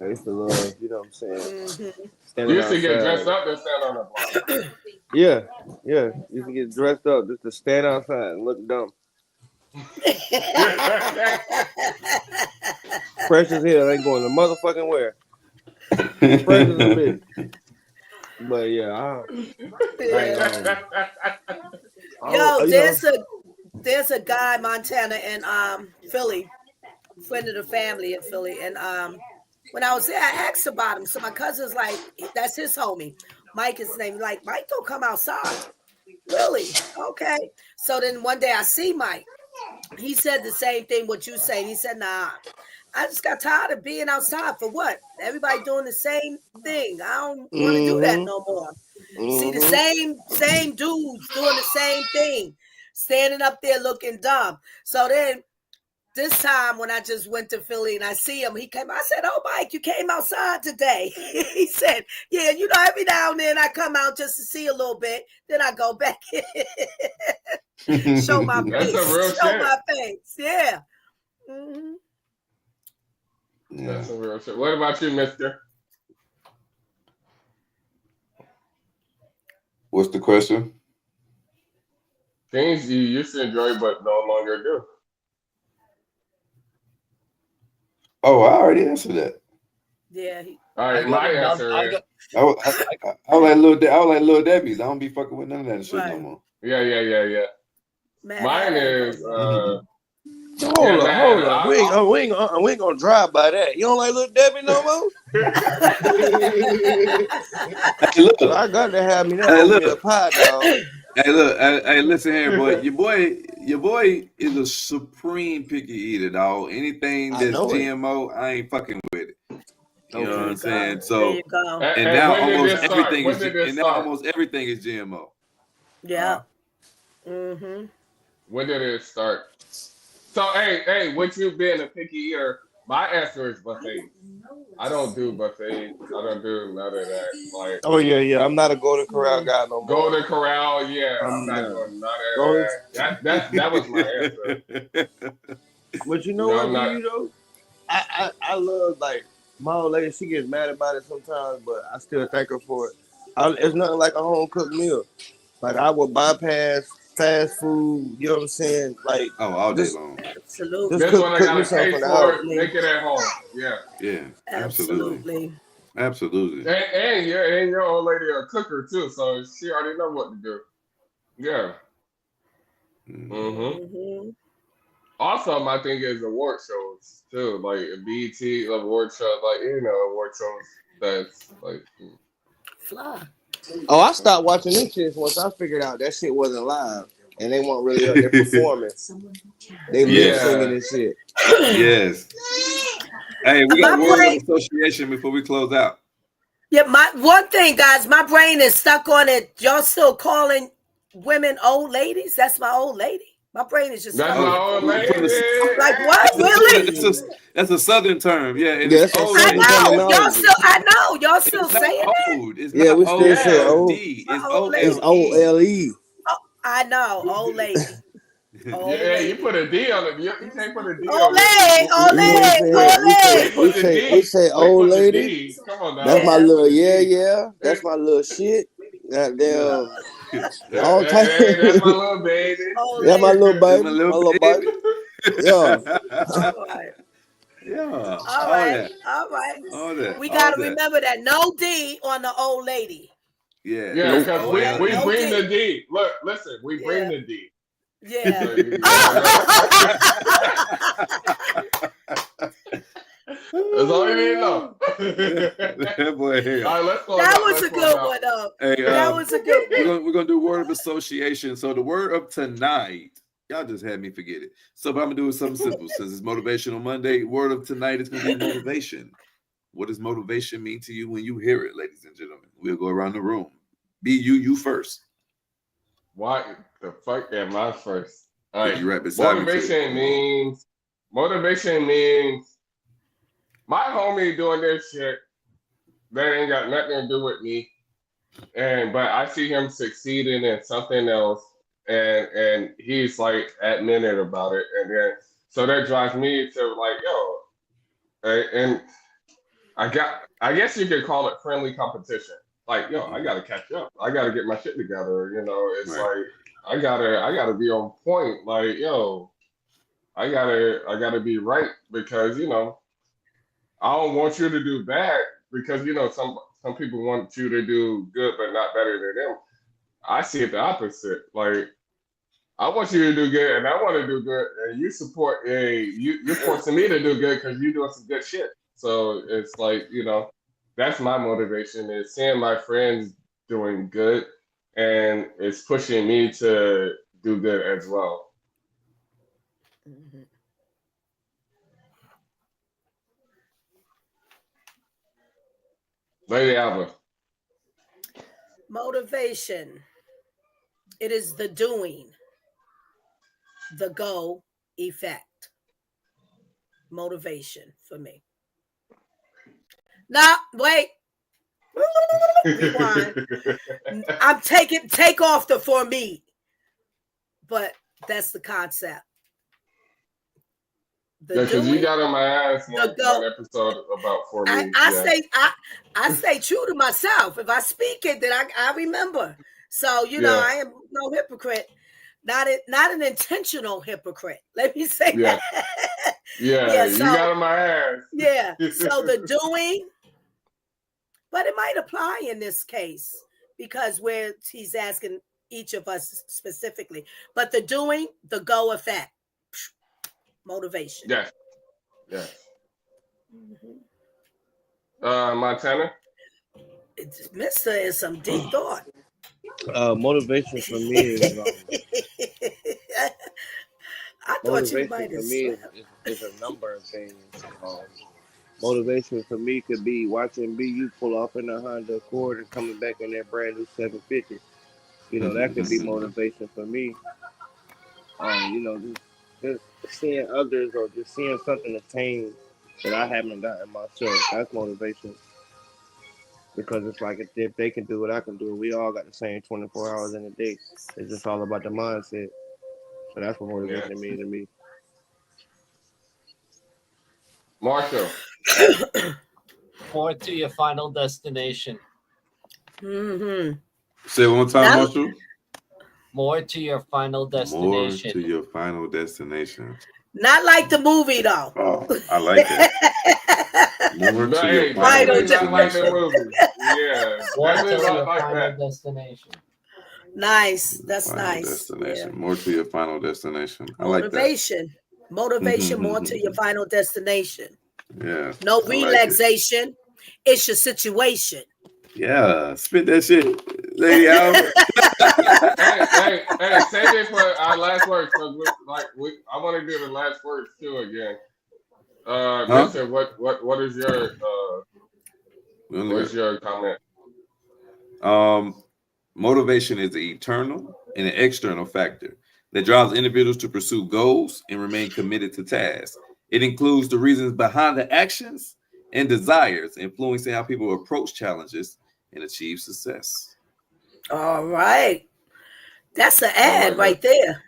I used to love, you know what I'm saying. You used to get dressed up and stand on the block. Yeah. Used to get dressed up just to stand outside and look dumb. Fresh as hell, ain't going to motherfucking where. Fresh as a bitch. But yeah, there's a guy Montana and Philly, friend of the family in Philly, and when I was there, I asked about him. So my cousin's like, that's his homie, Mike is his name. Like, Mike don't come outside. Really? Okay. So then one day I see Mike. He said the same thing what you say. He said, nah, I just got tired of being outside. For what? Everybody doing the same thing. I don't want to do that no more. See the same dudes doing the same thing, standing up there looking dumb. So then this time when I just went to Philly and I see him, he came. I said, "Oh, Mike, you came outside today." He said, "Yeah, you know, every now and then I come out just to see a little bit. Then I go back in, show my face, my face." Yeah. Mm-hmm. That's a real shit. What about you, mister? What's the question? Things you used to enjoy but no longer do. Oh, I already answered that. Yeah. All right, my answer is I was like little Debbie's. I don't be fucking with none of that shit no more. Yeah. Man, mine is Hold up. We ain't gonna drive by that. You don't like Little Debbie no more? Hey, look. I got to have me that oatmeal pie, dog. Hey, look. Hey, listen here, boy. Your boy is a supreme picky eater, dog. Anything that's GMO, I ain't fucking with it. You know what I'm saying? So, and now almost everything is GMO. Yeah. When did it start? So, hey, with you being a picky eater, my answer is buffet. I don't do buffet. I don't do none of that. Like, oh yeah. I'm not a Golden Corral guy no more. Golden Corral, yeah. I'm not doing none of that. That was my answer. But you know what, though? I love, like, my old lady. She gets mad about it sometimes, but I still thank her for it. It's nothing like a home cooked meal. Like, I would bypass fast food, you know what I'm saying? Like, all day long. Absolutely. This one I gotta pay for it, make it at home. Yeah, absolutely. And your old lady a cooker too, so she already know what to do. Yeah. Also, my thing is award shows too, like BET award shows, like award shows. That's like Fly. Oh, I stopped watching them shits once I figured out that shit wasn't live and they weren't really up there performing. They lip singing and shit. Yes. Hey, we got word of association before we close out. Yeah, my one thing, guys, my brain is stuck on it. Y'all still calling women old ladies? That's my old lady. My brain is just that's my old lady. Like what? Really? That's a southern term. Yeah, and Yes, it's old I lady. know. Y'all still It's not saying it? old. It's Yeah, not we still say old. It's Old It's lady. OLE. I know, old lady. Old lady. You put a D on it. You can't put a D Old on it. lady. Old lady. We say old lady. D. Come on now. That's my little That's my little shit. Goddamn. All type. That's my little baby. That's my little baby. My My little little baby. Yeah. All right. Yeah. All right. All that. We got to remember that. No D on the old lady. Yeah. Yeah, because we No bring D. the D. Look, listen, we bring the D. Yeah. That's all you need to know. That boy here. All right, let's go. That was a good one, though. Hey, That was a good one. We're gonna do word of association. So the word of tonight, y'all just had me forget it. So I'm gonna do something simple since it's Motivational Monday. Word of tonight is gonna be motivation. What does motivation mean to you when you hear it, ladies and gentlemen? We'll go around the room. Be you first. Why the fuck am I first? All right. You right beside me. Motivation means my homie doing this shit that ain't got nothing to do with me. But I see him succeeding in something else and he's like admitted about it. And then so that drives me to like, and I guess you could call it friendly competition. Like, I gotta catch up. I gotta get my shit together. It's right. like I gotta be on point. Like, I gotta be right because I don't want you to do bad because some people want you to do good but not better than them. I see it the opposite. Like, I want you to do good and I want to do good, and you support you're forcing me to do good because you're doing some good shit. So it's like, that's my motivation, is seeing my friends doing good, and it's pushing me to do good as well. Mhm. Lady Alva. Motivation. It is the doing, the go effect. Motivation for me. Now, wait. Rewind. I'm take off the for me, but that's the concept. Because you got on my ass one episode about for me. I stay true to myself. If I speak it, then I remember. So I am no hypocrite. Not an intentional hypocrite. Let me say that. Yeah, you got on my ass. Yeah. So the doing. But it might apply in this case because he's asking each of us specifically. But the doing, the go effect, motivation. Yes. Montana? Mister is some deep thought. Motivation for me is I thought you might have is a number of things. Motivation for me could be watching BU pull off in a Honda Accord and coming back in that brand new 750. That could be motivation for me. Just seeing others or just seeing something attain that I haven't gotten myself. That's motivation. Because it's like if they can do it, I can do it. We all got the same 24 hours in a day. It's just all about the mindset. So that's what motivation means to me. Marshall. More to your final destination. Mm-hmm. Say it one time, Marshall. More to your final destination. More to your final destination. Not like the movie, though. Oh, I like that. More to your final destination. Yeah. More to your final destination. Nice. That's final nice. Destination. Yeah. More to your final destination. I like that. Motivation. Motivation more to your final destination. Yeah. No I like it. relaxation. It's your situation. Yeah. Spit that shit, Lady Alva. Hey, save it for our last words. I want to do the last words too again. Mister, what is your comment? Motivation is an internal and an external factor that drives individuals to pursue goals and remain committed to tasks. It includes the reasons behind the actions and desires, influencing how people approach challenges and achieve success. All right. That's an ad right there.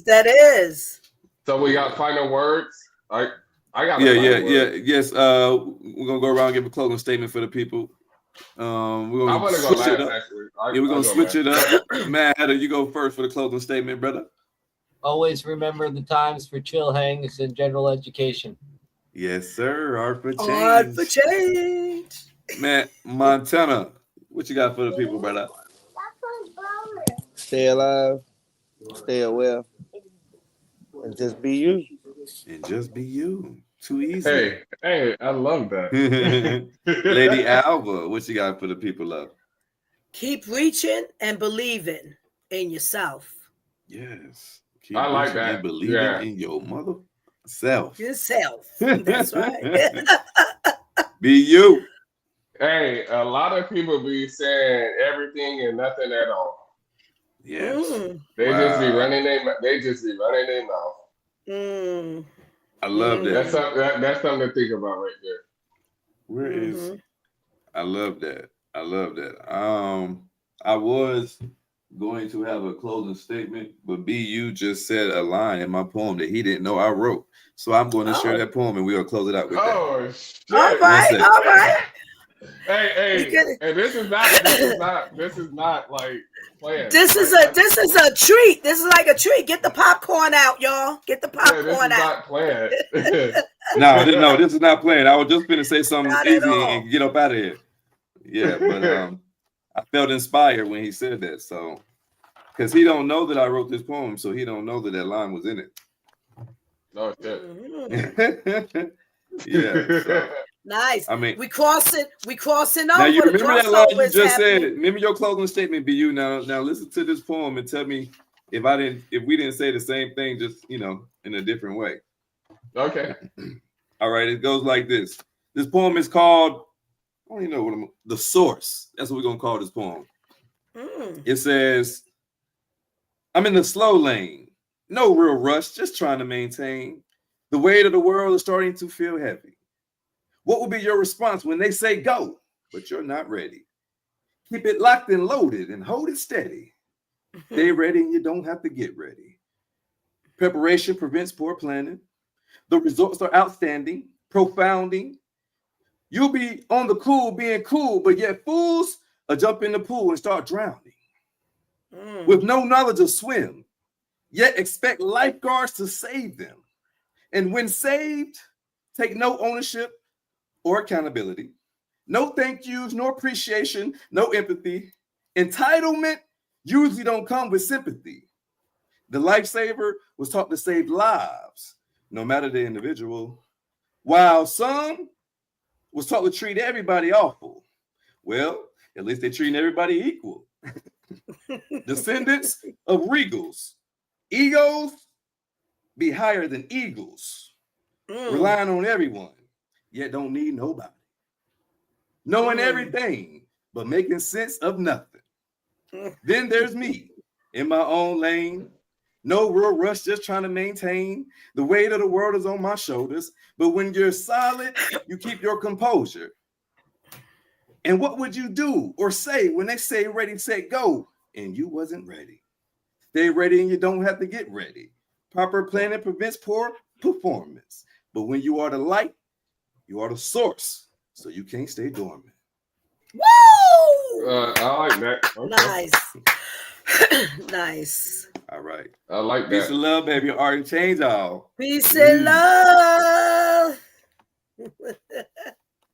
That is. So we got final words. I got yes. We're gonna go around and give a closing statement for the people. We're gonna I want to go last. Actually, we're gonna switch it up. Matt, you go first for the closing statement, brother. Always remember the times for chill hangs and general education. Yes, sir. Art for change. Art for change. Matt, Montana, what you got for the people, brother? Stay alive, stay well, and just be you. And just be you. Too easy. Hey, I love that. Lady Alva, what you got for the people, love? Keep reaching and believing in yourself. Yes. I like that. And believing in your mother self. Yourself. That's right. Be you. Hey, a lot of people be saying everything and nothing at all. Yes. They just be running their mouth. I love that. That's something to think about right there. Where is? I love that. I was going to have a closing statement, but BU just said a line in my poem that he didn't know I wrote. So I'm going to share that poem and we'll close it out with that. Oh shit. All right. Hey, this is not like planned. This is a treat. This is like a treat. Get the popcorn out, y'all. Get the popcorn this is out. Not planned. No, this is not planned. I was just gonna say something easy and get up out of here. Yeah, but I felt inspired when he said that. So, because he don't know that I wrote this poem, so he don't know that line was in it. No shit. Yeah. So. Nice. I mean, we crossing over. Now you remember that line you just said. Remember your closing statement, BU. Now listen to this poem and tell me if we didn't say the same thing, just in a different way. Okay. All right. It goes like this. This poem is called, I don't even know the source. That's what we're gonna call this poem. It says, I'm in the slow lane. No real rush, just trying to maintain. The weight of the world is starting to feel heavy. What will be your response when they say go, but you're not ready? Keep it locked and loaded and hold it steady. Stay ready and you don't have to get ready. Preparation prevents poor planning. The results are outstanding, profounding. You'll be on the cool being cool, but yet fools will jump in the pool and start drowning. With no knowledge of swim, yet expect lifeguards to save them. And when saved, take no ownership or accountability, no thank yous, no appreciation, no empathy. Entitlement usually don't come with sympathy. The lifesaver was taught to save lives, no matter the individual, while some was taught to treat everybody awful. Well, at least they're treating everybody equal. Descendants of regals, egos be higher than eagles, relying on everyone, yet don't need nobody. Knowing everything, but making sense of nothing. Then there's me in my own lane. No real rush, just trying to maintain. The weight of the world is on my shoulders. But when you're solid, you keep your composure. And what would you do or say when they say ready, set, go, and you wasn't ready? Stay ready and you don't have to get ready. Proper planning prevents poor performance. But when you are the light, you are the source, so you can't stay dormant. Woo! I like that. Okay. Nice. All right. I like that. Peace and love, baby. Art and change all. Peace and love.